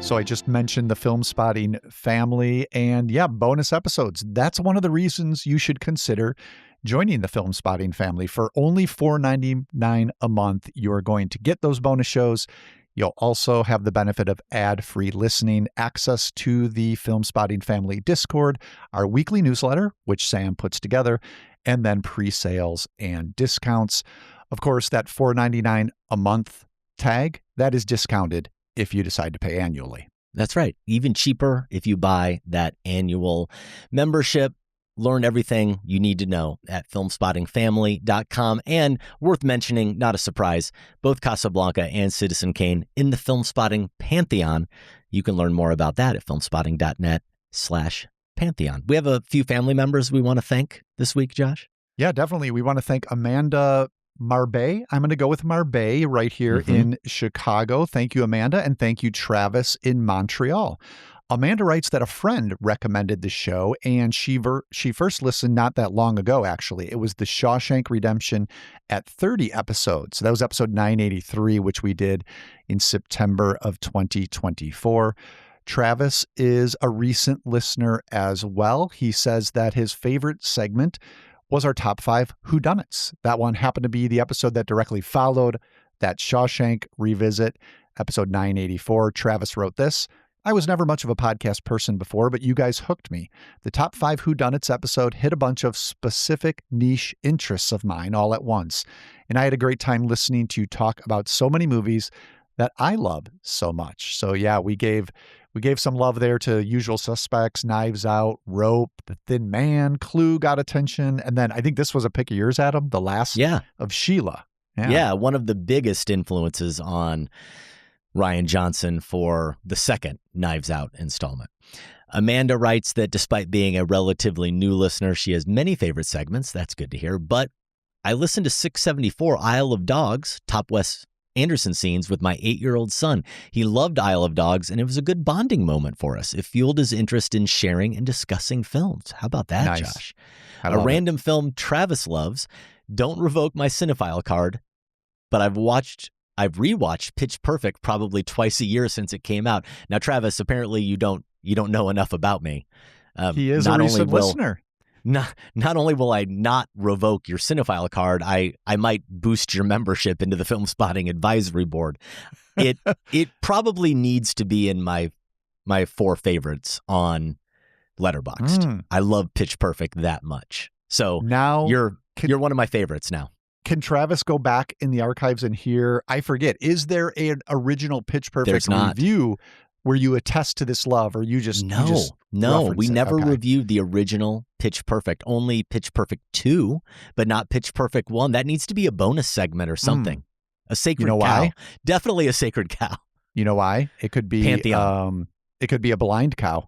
So I just mentioned the Filmspotting family, and bonus episodes. That's one of the reasons you should consider joining the Filmspotting family. For only $4.99 a month, you're going to get those bonus shows. You'll also have the benefit of ad-free listening, access to the Filmspotting family Discord, our weekly newsletter, which Sam puts together, and then pre-sales and discounts. Of course, that $4.99 a month tag, that is discounted if you decide to pay annually. That's right. Even cheaper if you buy that annual membership. Learn everything you need to know at filmspottingfamily.com. And worth mentioning, not a surprise, both Casablanca and Citizen Kane in the Filmspotting Pantheon. You can learn more about that at filmspotting.net/Pantheon. We have a few family members we want to thank this week, Josh. Yeah, definitely. We want to thank Amanda Marbay. I'm going to go with Marbay right here in Chicago. Thank you, Amanda. And thank you, Travis in Montreal. Amanda writes that a friend recommended the show, and she first listened not that long ago, actually. It was The Shawshank Redemption at 30 episodes. So that was episode 983, which we did in September of 2024. Travis is a recent listener as well. He says that his favorite segment was our top 5 whodunits. That one happened to be the episode that directly followed that Shawshank revisit, episode 984. Travis wrote this: I was never much of a podcast person before, but you guys hooked me. The top 5 whodunits episode hit a bunch of specific niche interests of mine all at once. And I had a great time listening to you talk about so many movies that I love so much. So yeah, we gave some love there to Usual Suspects, Knives Out, Rope, The Thin Man, Clue got attention. And then I think this was a pick of yours, Adam, The Last of Sheila. Yeah, one of the biggest influences on Rian Johnson for the second Knives Out installment. Amanda writes that despite being a relatively new listener, she has many favorite segments. That's good to hear. But I listened to 674 Isle of Dogs, top Wes Anderson scenes with my 8-year-old son. He loved Isle of Dogs, and it was a good bonding moment for us. It fueled his interest in sharing and discussing films. How about that, nice. Josh? A random film Travis loves. Don't revoke my cinephile card, but I've rewatched Pitch Perfect probably twice a year since it came out. Now, Travis, apparently you don't know enough about me. He is a recent listener. Not only will I not revoke your cinephile card, I might boost your membership into the Filmspotting Advisory Board. It probably needs to be in my 4 favorites on Letterboxd. I love Pitch Perfect that much. So now you're one of my favorites now. Can Travis go back in the archives and hear? I forget. Is there an original Pitch Perfect review where you attest to this love, or you just No, we never Okay. reviewed the original Pitch Perfect. Only Pitch Perfect 2, but not Pitch Perfect 1. That needs to be a bonus segment or something. A sacred cow. Why? Definitely a sacred cow. You know why? It could be Pantheon. It could be a blind cow.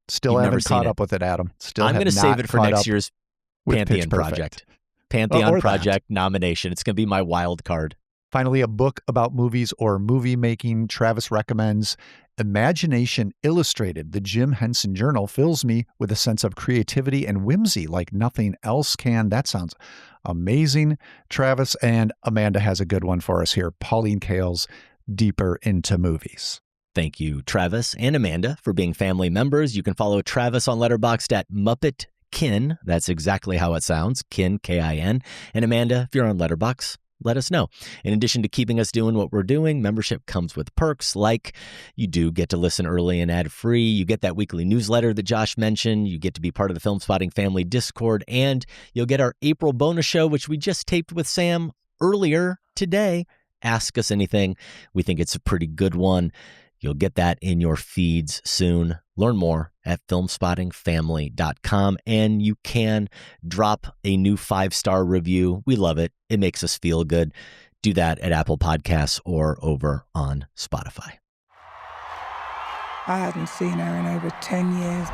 Still You've haven't never seen caught it. up with it, Adam. I'm going to save it for next year's with Pantheon Pitch Perfect. Project. Pantheon Or Project nomination. It's going to be my wild card. Finally, a book about movies or movie making. Travis recommends Imagination Illustrated. The Jim Henson Journal fills me with a sense of creativity and whimsy like nothing else can. That sounds amazing. Travis, and Amanda has a good one for us here. Pauline Kael's Deeper into Movies. Thank you, Travis and Amanda, for being family members. You can follow Travis on Letterboxd at Muppet Kin. That's exactly how it sounds. Kin, K-I-N. And Amanda, if you're on Letterboxd, let us know. In addition to keeping us doing what we're doing, membership comes with perks like you do get to listen early and ad-free. You get that weekly newsletter that Josh mentioned. You get to be part of the Filmspotting Family Discord, and you'll get our April bonus show, which we just taped with Sam earlier today. Ask Us Anything. We think it's a pretty good one. You'll get that in your feeds soon. Learn more at filmspottingfamily.com, and you can drop a new 5-star review. We love it. It makes us feel good. Do that at Apple Podcasts or over on Spotify. I hadn't seen her in over 10 years.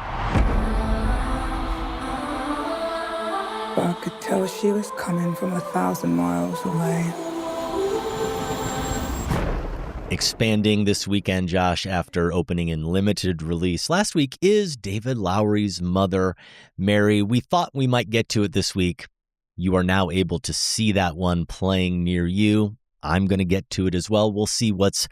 But I could tell she was coming from 1,000 miles away. Expanding this weekend, Josh, after opening in limited release last week, is David Lowery's Mother, Mary. We thought we might get to it this week. You are now able to see that one playing near you. I'm going to get to it as well. We'll see what's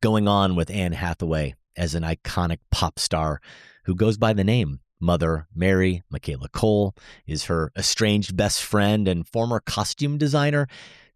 going on with Anne Hathaway as an iconic pop star who goes by the name Mother Mary. Michaela Cole is her estranged best friend and former costume designer.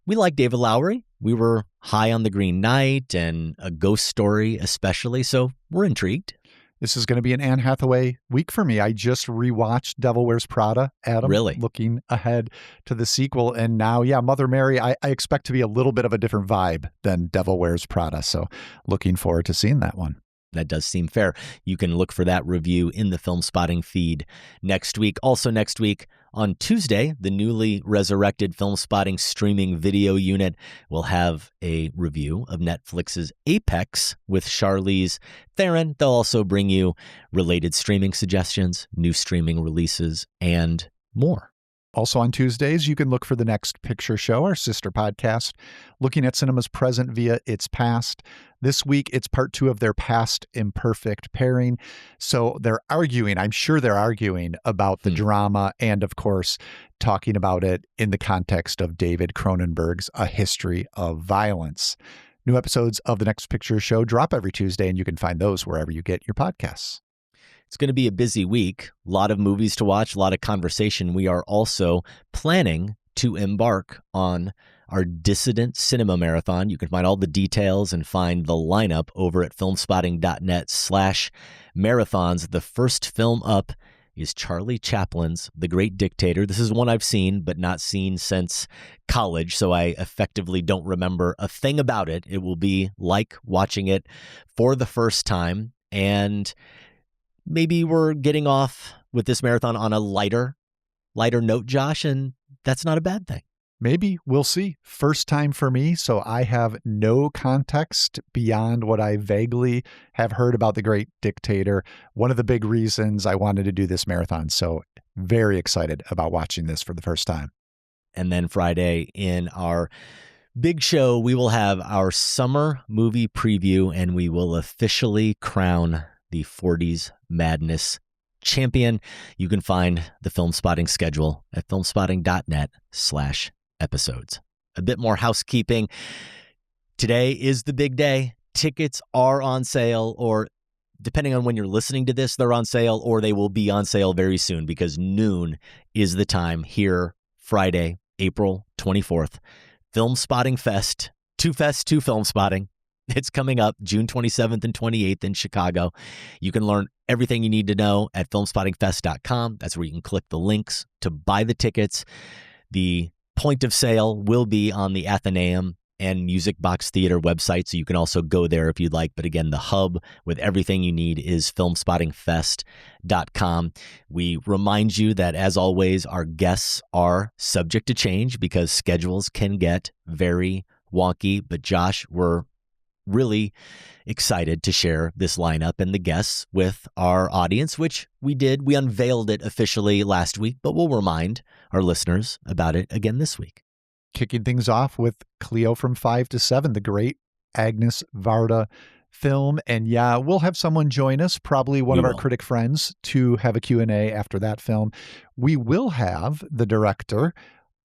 We like David Lowery. We were high on The Green Knight and A Ghost Story especially, so we're intrigued. This is going to be an Anne Hathaway week for me. I just rewatched Devil Wears Prada, Adam. Really? Looking ahead to the sequel. And now, Mother Mary, I expect to be a little bit of a different vibe than Devil Wears Prada. So looking forward to seeing that one. That does seem fair. You can look for that review in the Filmspotting feed next week. Also next week, on Tuesday, the newly resurrected Filmspotting streaming video unit will have a review of Netflix's Apex with Charlize Theron. They'll also bring you related streaming suggestions, new streaming releases, and more. Also on Tuesdays, you can look for The Next Picture Show, our sister podcast, looking at cinema's present via its past. This week, it's part 2 of their past imperfect pairing. So I'm sure they're arguing about the drama and, of course, talking about it in the context of David Cronenberg's A History of Violence. New episodes of The Next Picture Show drop every Tuesday, and you can find those wherever you get your podcasts. It's going to be a busy week, a lot of movies to watch, a lot of conversation. We are also planning to embark on our Dissident Cinema Marathon. You can find all the details and find the lineup over at filmspotting.net/marathons. The first film up is Charlie Chaplin's The Great Dictator. This is one I've seen, but not seen since college, so I effectively don't remember a thing about it. It will be like watching it for the first time, and maybe we're getting off with this marathon on a lighter note, Josh, and that's not a bad thing. Maybe. We'll see. First time for me, so I have no context beyond what I vaguely have heard about The Great Dictator. One of the big reasons I wanted to do this marathon, so very excited about watching this for the first time. And then Friday in our big show, we will have our summer movie preview, and we will officially crown the 40s Madness champion. You can find the Filmspotting schedule at filmspotting.net/episodes. A bit more housekeeping. Today is the big day. Tickets are on sale, or depending on when you're listening to this, they're on sale, or they will be on sale very soon because noon is the time here Friday, April 24th. Filmspotting Fest. 2 Fest, 2 Filmspotting. It's coming up June 27th and 28th in Chicago. You can learn everything you need to know at filmspottingfest.com. That's where you can click the links to buy the tickets. The point of sale will be on the Athenaeum and Music Box Theater website, so you can also go there if you'd like. But again, the hub with everything you need is filmspottingfest.com. We remind you that, as always, our guests are subject to change because schedules can get very wonky. But Josh, we're really excited to share this lineup and the guests with our audience, which we did. We unveiled it officially last week, but we'll remind our listeners about it again this week. Kicking things off with Cleo from 5 to 7, the great Agnes Varda film. And yeah, we'll have someone join us, probably one of our critic friends, to have a Q&A after that film. We will have the director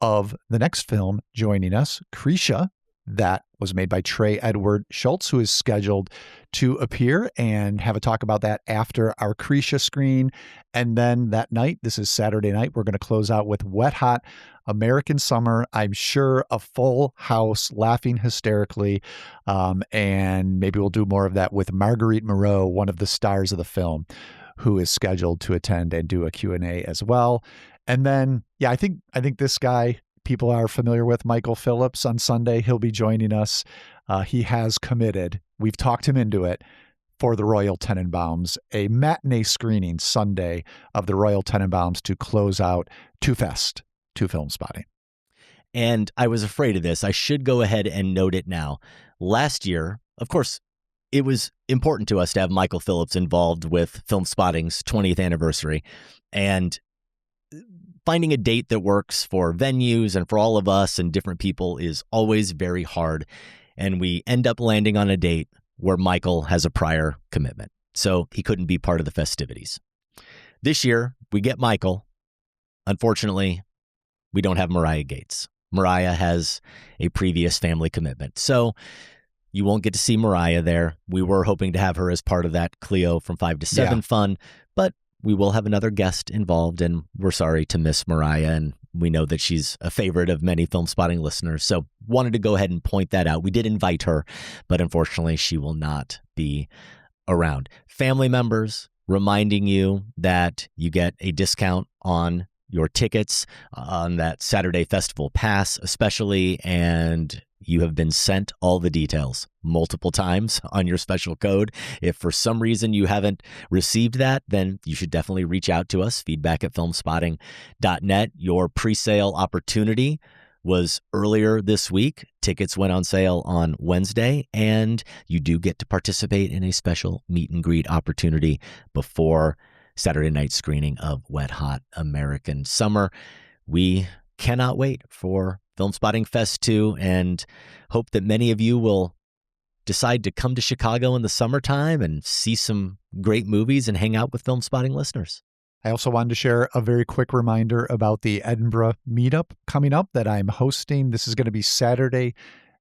of the next film joining us, Krisha. That was made by Trey Edward Schultz, who is scheduled to appear and have a talk about that after our Krisha screen. And then that night, this is Saturday night, we're going to close out with Wet Hot American Summer. I'm sure a full house, laughing hysterically. And maybe we'll do more of that with Marguerite Moreau, one of the stars of the film, who is scheduled to attend and do a Q&A as well. And then, yeah, I think this guy, people are familiar with, Michael Phillips, on Sunday. He'll be joining us. He has committed. We've talked him into it for the Royal Tenenbaums, a matinee screening Sunday of the Royal Tenenbaums to close out Two Fest, Two Filmspotting. And I was afraid of this. I should go ahead and note it now. Last year, of course, it was important to us to have Michael Phillips involved with Filmspotting's 20th anniversary. And finding a date that works for venues and for all of us and different people is always very hard. And we end up landing on a date where Michael has a prior commitment, so he couldn't be part of the festivities. This year, we get Michael. Unfortunately, we don't have Mariah Gates. Mariah has a previous family commitment, so you won't get to see Mariah there. We were hoping to have her as part of that Cleo from 5 to 7 fun, but we will have another guest involved, and we're sorry to miss Mariah, and we know that she's a favorite of many Filmspotting listeners, so wanted to go ahead and point that out. We did invite her, but unfortunately, she will not be around. Family members, reminding you that you get a discount on your tickets on that Saturday Festival Pass, especially, and you have been sent all the details multiple times on your special code. If for some reason you haven't received that, then you should definitely reach out to us, feedback@filmspotting.net. Your pre-sale opportunity was earlier this week. Tickets went on sale on Wednesday, and you do get to participate in a special meet and greet opportunity before Saturday night screening of Wet Hot American Summer. We cannot wait for Filmspotting Fest 2 and hope that many of you will decide to come to Chicago in the summertime and see some great movies and hang out with Filmspotting listeners. I also wanted to share a very quick reminder about the Edinburgh meetup coming up that I'm hosting. This is going to be Saturday,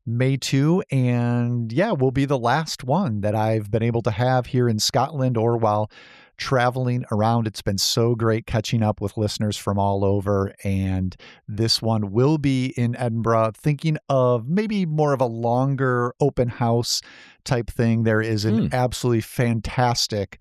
May 2, and yeah, will be the last one that I've been able to have here in Scotland or while traveling around. It's been so great catching up with listeners from all over, and this one will be in Edinburgh. Thinking of maybe more of a longer open house type thing. There is an absolutely fantastic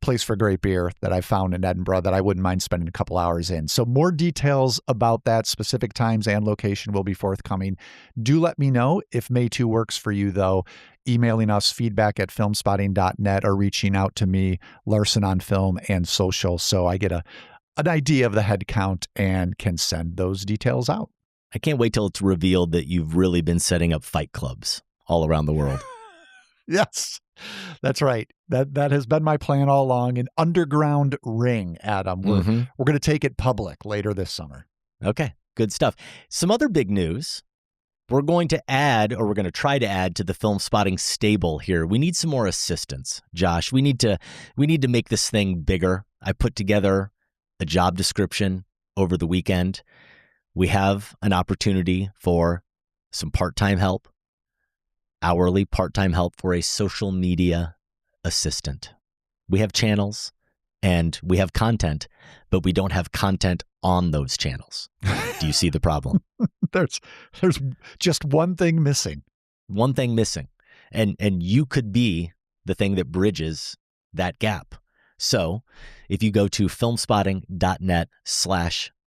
place for great beer that I found in Edinburgh that I wouldn't mind spending a couple hours in. So more details about that, specific times and location, will be forthcoming. Do let me know if May 2 works for you, though. Emailing us feedback@filmspotting.net or reaching out to me, Larson on Film and social, so I get an idea of the head count and can send those details out. I can't wait till it's revealed that you've really been setting up fight clubs all around the world. Yes, that's right. That has been my plan all along. An underground ring, Adam. We're going to take it public later this summer. Okay, good stuff. Some other big news. We're going to try to add to the Filmspotting stable here. We need some more assistance, Josh. We need to make this thing bigger. I put together a job description over the weekend. We have an opportunity for some part-time help, hourly part-time help for a social media assistant. We have channels and we have content, but we don't have content on those channels. Do you see the problem? There's just one thing missing. One thing missing. And you could be the thing that bridges that gap. So if you go to filmspotting.net/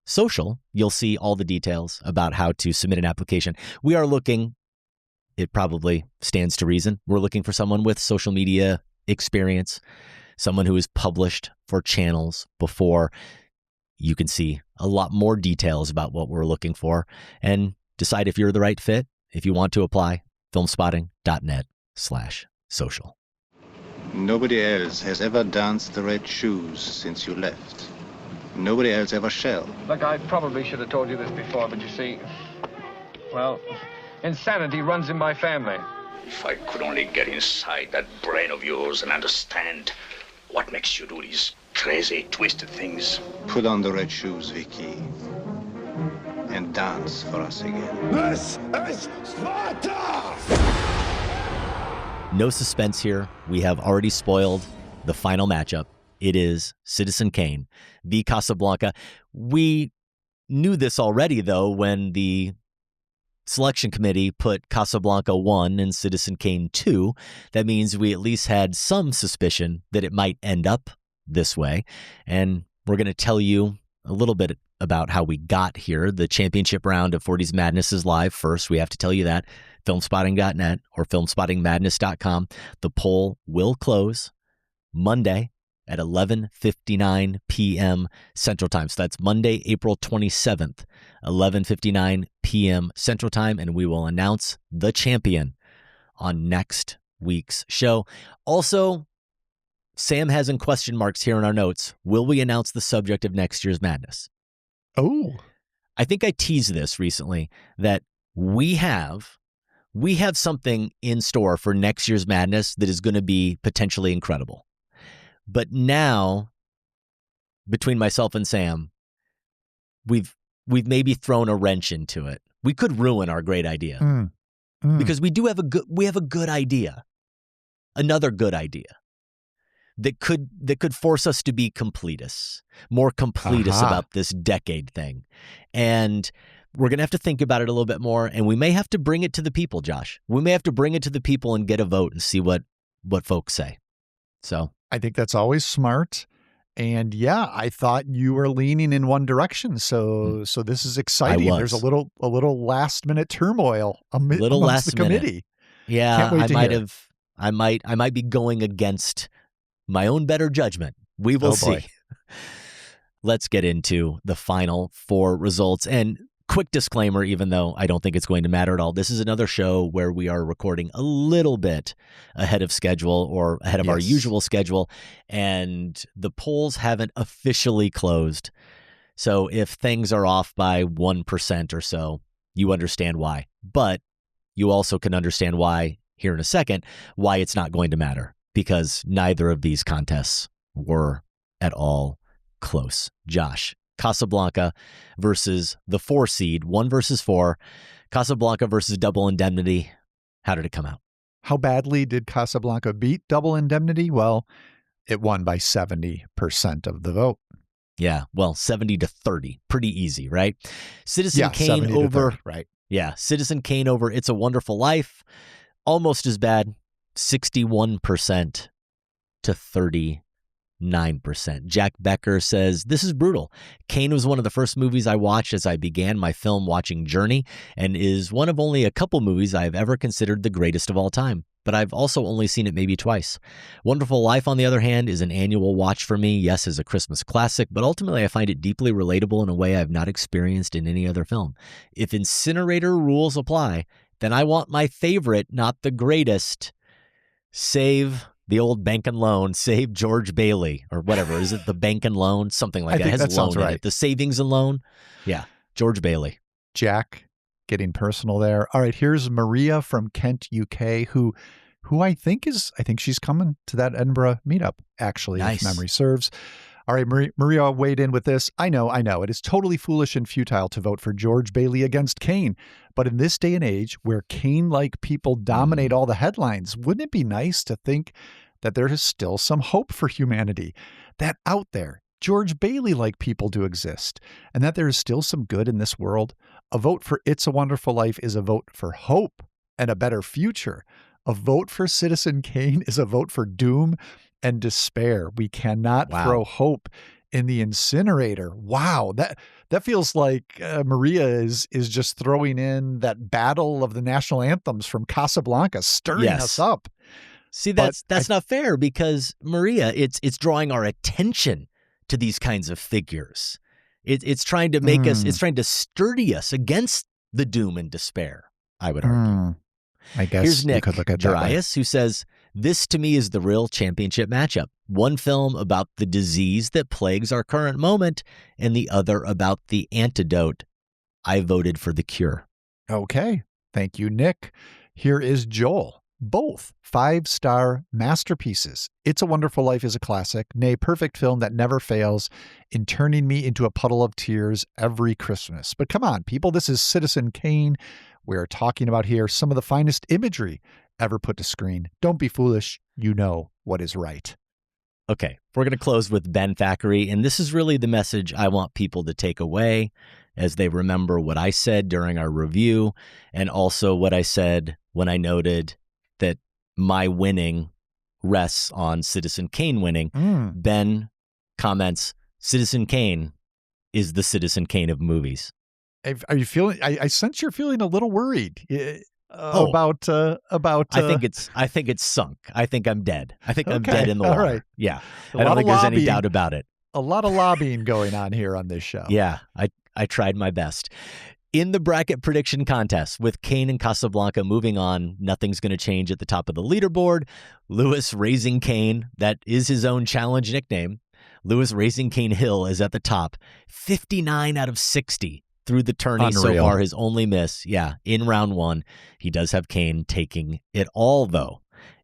social, you'll see all the details about how to submit an application. We are looking, it probably stands to reason, we're looking for someone with social media experience, someone who has published for channels before. You can see a lot more details about what we're looking for and decide if you're the right fit. If you want to apply, filmspotting.net/social. Nobody else has ever danced the red shoes since you left. Nobody else ever shall. Look, I probably should have told you this before, but you see, well, insanity runs in my family. If I could only get inside that brain of yours and understand what makes you do these crazy, twisted things. Put on the red shoes, Vicky, and dance for us again. This is Sparta! No suspense here. We have already spoiled the final matchup. It is Citizen Kane v. Casablanca. We knew this already, though, when the selection committee put Casablanca 1 and Citizen Kane 2. That means we at least had some suspicion that it might end up this way. And we're going to tell you a little bit about how we got here. The championship round of 40s Madness is live first. We have to tell you that. Filmspotting.net or filmspottingmadness.com. The poll will close Monday at 11:59 p.m. Central Time. So that's Monday, April 27th, 11:59 p.m. Central Time, and we will announce the champion on next week's show. Also, Sam has in question marks here in our notes. Will we announce the subject of next year's Madness? Oh. I think I teased this recently that we have something in store for next year's Madness that is going to be potentially incredible. But now, between myself and Sam, we've maybe thrown a wrench into it. We could ruin our great idea because we have a good idea, another good idea that could force us to be more completists about this decade thing, and we're gonna have to think about it a little bit more, and we may have to bring it to the people, Josh. We may have to bring it to the people and get a vote and see what folks say. So. I think that's always smart. And yeah, I thought you were leaning in one direction. So this is exciting. There's a little last minute turmoil amongst the committee. Yeah, Can't wait to hear. I might be going against my own better judgment. We will see. Let's get into the final four results. And quick disclaimer, even though I don't think it's going to matter at all, this is another show where we are recording a little bit ahead of schedule or ahead of our usual schedule, and the polls haven't officially closed. So if things are off by 1% or so, you understand why. But you also can understand why, here in a second, why it's not going to matter, because neither of these contests were at all close. Josh, Casablanca versus the 4 seed, 1 versus 4. Casablanca versus Double Indemnity. How did it come out? How badly did Casablanca beat Double Indemnity? Well, it won by 70% of the vote. Yeah, well, 70-30. Pretty easy, right? Citizen Kane over, 30, right? Yeah, Citizen Kane over It's a Wonderful Life. Almost as bad, 61% to 39%. Jack Becker says, this is brutal. Kane was one of the first movies I watched as I began my film watching journey, and is one of only a couple movies I've ever considered the greatest of all time. But I've also only seen it maybe twice. Wonderful Life, on the other hand, is an annual watch for me. Yes, as a Christmas classic, but ultimately I find it deeply relatable in a way I've not experienced in any other film. If incinerator rules apply, then I want my favorite, not the greatest. Save the old bank and loan, save George Bailey, or whatever. Is it the bank and loan? Something like that. It has that loan right. in it. The savings and loan. Yeah, George Bailey. Jack, getting personal there. All right, here's Maria from Kent, UK, who I think she's coming to that Edinburgh meetup, actually, nice. If memory serves. All right, Maria weighed in with this. I know. It is totally foolish and futile to vote for George Bailey against Kane. But in this day and age where Kane-like people dominate all the headlines, wouldn't it be nice to think that there is still some hope for humanity? That out there, George Bailey-like people do exist, and that there is still some good in this world? A vote for It's a Wonderful Life is a vote for hope and a better future. A vote for Citizen Kane is a vote for doom and despair. We cannot throw hope in the incinerator. Wow, that feels like Maria is just throwing in that battle of the national anthems from Casablanca, stirring us up. See, that's not fair, because Maria, it's drawing our attention to these kinds of figures. It's trying to make us, it's trying to sturdy us against the doom and despair, I would argue. I guess here's Nick you could look at Darius, who says, this to me is the real championship matchup. One film about the disease that plagues our current moment, and the other about the antidote. I voted for The Cure. Okay. Thank you, Nick. Here is Joel. Both 5-star masterpieces. It's a Wonderful Life is a classic, nay, perfect film that never fails in turning me into a puddle of tears every Christmas. But come on, people, this is Citizen Kane. We're talking about here some of the finest imagery ever put to screen. Don't be foolish. You know what is right. Okay, we're going to close with Ben Thackeray, and this is really the message I want people to take away as they remember what I said during our review, and also what I said when I noted that my winning rests on Citizen Kane winning. Ben comments, Citizen Kane is the Citizen Kane of movies. Are you feeling? I sense you're feeling a little worried about. I think it's sunk. I think I'm dead. I think I'm dead in the water. All right. Yeah, I don't think there's any doubt about it. A lot of lobbying going on here on this show. Yeah, I tried my best. In the bracket prediction contest, with Kane and Casablanca moving on, nothing's going to change at the top of the leaderboard. Lewis Raising Kane, that is his own challenge nickname. Lewis Raising Kane Hill is at the top. 59 out of 60 through the tourney so far, his only miss. Yeah, in round one, he does have Kane taking it all, though.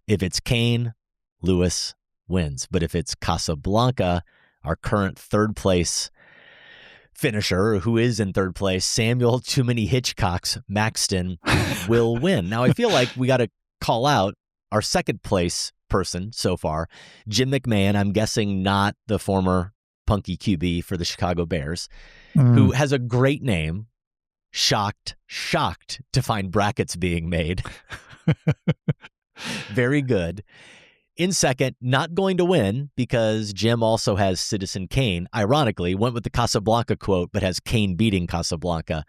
If it's Kane, Lewis wins. But if it's Casablanca, our current third place finisher, who is in third place, Samuel Too Many Hitchcocks Maxton, will win. Now, I feel like we got to call out our second place person so far, Jim McMahon. I'm guessing not the former punky QB for the Chicago Bears, who has a great name. Shocked to find brackets being made. Very good. In second, not going to win because Jim also has Citizen Kane. Ironically, went with the Casablanca quote, but has Kane beating Casablanca.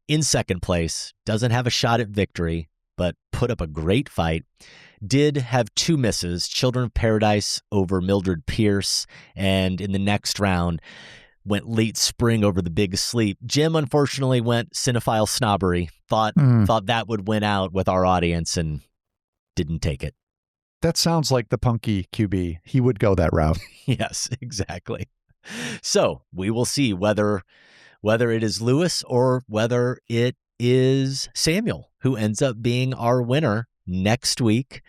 In second place, doesn't have a shot at victory, but put up a great fight. Did have two misses, Children of Paradise over Mildred Pierce, and in the next round, went Late Spring over The Big Sleep. Jim, unfortunately, went cinephile snobbery, thought that would win out with our audience, and didn't take it. That sounds like the punky QB. He would go that route. Yes, exactly. So we will see whether it is Lewis or whether it is Samuel who ends up being our winner next week.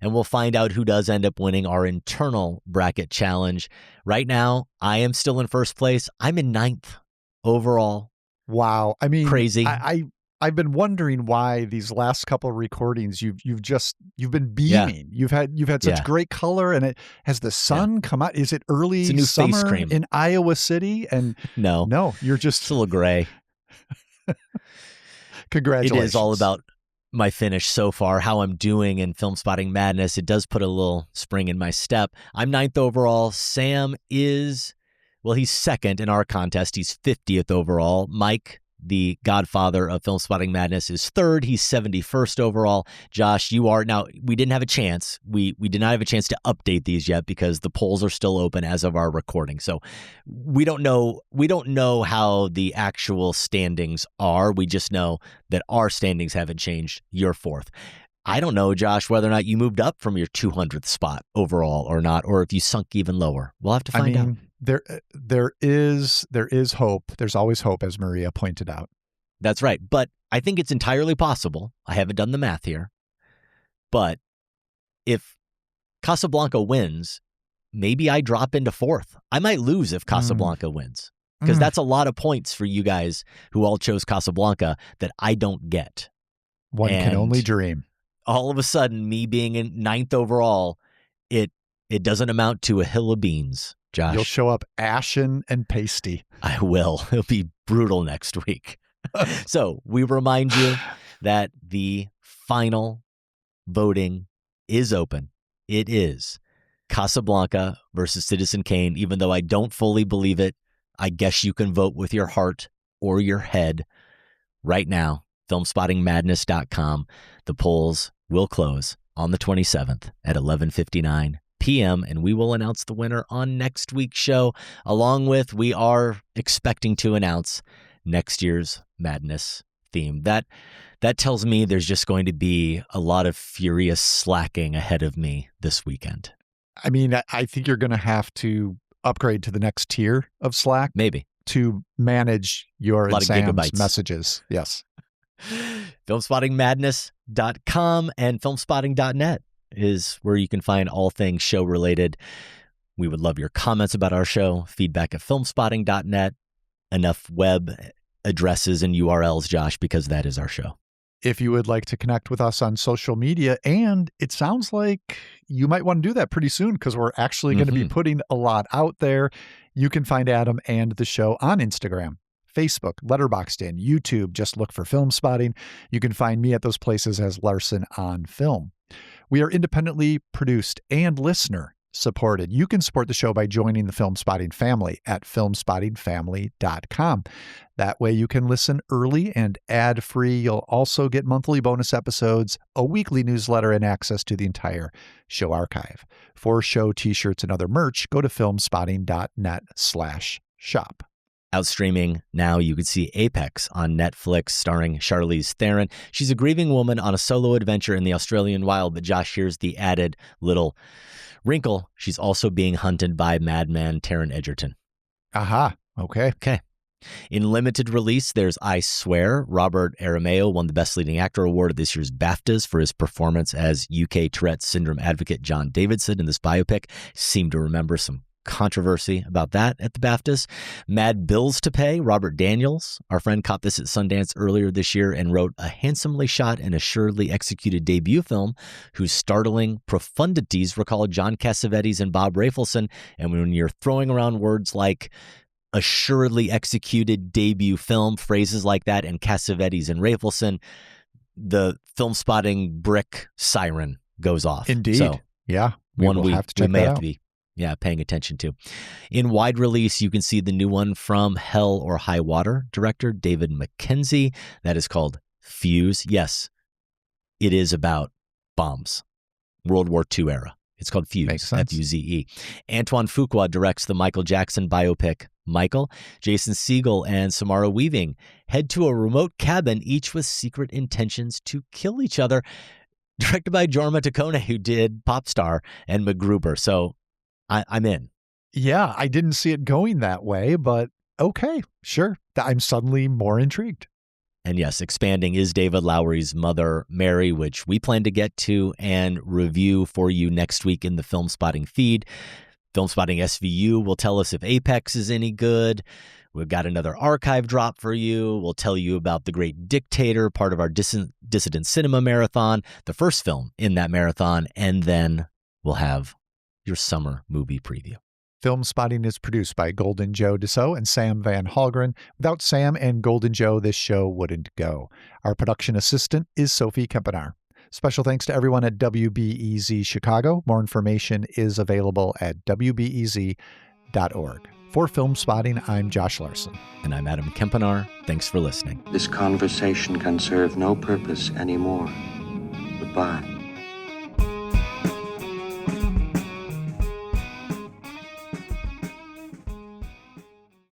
And we'll find out who does end up winning our internal bracket challenge. Right now, I am still in first place. I'm in 9th overall. Wow. I mean, crazy. I've been wondering why these last couple of recordings you've been beaming. Yeah. You've had such great color, and it has the sun come out. Is it early it's a new summer face cream in Iowa City? And no, you're just it's a little gray. Congratulations. It is all about my finish so far, how I'm doing in Filmspotting Madness. It does put a little spring in my step. I'm 9th overall. Sam is, well, he's second in our contest. He's 50th overall. Mike, the godfather of Filmspotting Madness, is third. He's 71st overall. Josh, you are now. We didn't have a chance. We did not have a chance to update these yet because the polls are still open as of our recording. So we don't know how the actual standings are. We just know that our standings haven't changed. You're fourth. I don't know, Josh, whether or not you moved up from your 200th spot overall or not, or if you sunk even lower. We'll have to find out. There is hope. There's always hope, as Maria pointed out. That's right. But I think it's entirely possible. I haven't done the math here. But if Casablanca wins, maybe I drop into fourth. I might lose if Casablanca wins, because that's a lot of points for you guys who all chose Casablanca that I don't get. One can only dream. All of a sudden, me being in 9th overall, it doesn't amount to a hill of beans. Josh. You'll show up ashen and pasty. I will. It'll be brutal next week. So we remind you that the final voting is open. It is Casablanca versus Citizen Kane. Even though I don't fully believe it, I guess you can vote with your heart or your head right now. Filmspottingmadness.com. The polls will close on the 27th at 11:59 p.m. and we will announce the winner on next week's show. Along with, we are expecting to announce next year's Madness theme. That tells me there's just going to be a lot of furious slacking ahead of me this weekend. I mean, I think you're going to have to upgrade to the next tier of Slack. Maybe. To manage your and Sam's gigabytes. Messages. Yes. Filmspottingmadness.com and filmspotting.net is where you can find all things show related. We would love your comments about our show. Feedback at filmspotting.net. Enough web addresses and URLs, Josh, because that is our show. If you would like to connect with us on social media, and it sounds like you might want to do that pretty soon because we're actually going to be putting a lot out there. You can find Adam and the show on Instagram, Facebook, Letterboxd, YouTube. Just look for Filmspotting. You can find me at those places as Larson on Film. We are independently produced and listener supported. You can support the show by joining the Filmspotting family at filmspottingfamily.com. That way you can listen early and ad-free. You'll also get monthly bonus episodes, a weekly newsletter, and access to the entire show archive. For show t-shirts and other merch, go to filmspotting.net/shop. Out streaming now, you can see Apex on Netflix, starring Charlize Theron. She's a grieving woman on a solo adventure in the Australian wild, but Josh, here's the added little wrinkle. She's also being hunted by madman Taron Egerton. Aha. Okay. In limited release, there's I Swear. Robert Aramayo won the Best Leading Actor award at this year's BAFTAs for his performance as UK Tourette's syndrome advocate John Davidson in this biopic. Seem to remember some controversy about that at the BAFTAs. Mad Bills to Pay. Robert Daniels, our friend, caught this at Sundance earlier this year and wrote a handsomely shot and assuredly executed debut film whose startling profundities recall John Cassavetes and Bob Rafelson. And when you're throwing around words like assuredly executed debut film, phrases like that, and Cassavetes and Rafelson, the Filmspotting brick siren goes off. Indeed. So, yeah. We may have to be paying attention to. In wide release, you can see the new one from Hell or High Water director David Mackenzie. That is called Fuse. Yes, it is about bombs. World War II era. It's called Fuse. Makes sense. F-U-Z-E. Antoine Fuqua directs the Michael Jackson biopic Michael. Jason Segel and Samara Weaving head to a remote cabin, each with secret intentions to kill each other. Directed by Jorma Taccone, who did Popstar and MacGruber. So I'm in. Yeah, I didn't see it going that way, but okay, sure. I'm suddenly more intrigued. And yes, expanding is David Lowery's mother, Mary, which we plan to get to and review for you next week in the Filmspotting feed. Filmspotting SVU will tell us if Apex is any good. We've got another archive drop for you. We'll tell you about The Great Dictator, part of our Dissident Cinema Marathon, the first film in that marathon, and then we'll have your summer movie preview. Filmspotting is produced by Golden Joe Dassault and Sam Van Halgren. Without Sam and Golden Joe, this show wouldn't go. Our production assistant is Sophie Kempenaar. Special thanks to everyone at WBEZ Chicago. More information is available at wbez.org. For Filmspotting, I'm Josh Larson. And I'm Adam Kempenaar. Thanks for listening. This conversation can serve no purpose anymore. Goodbye.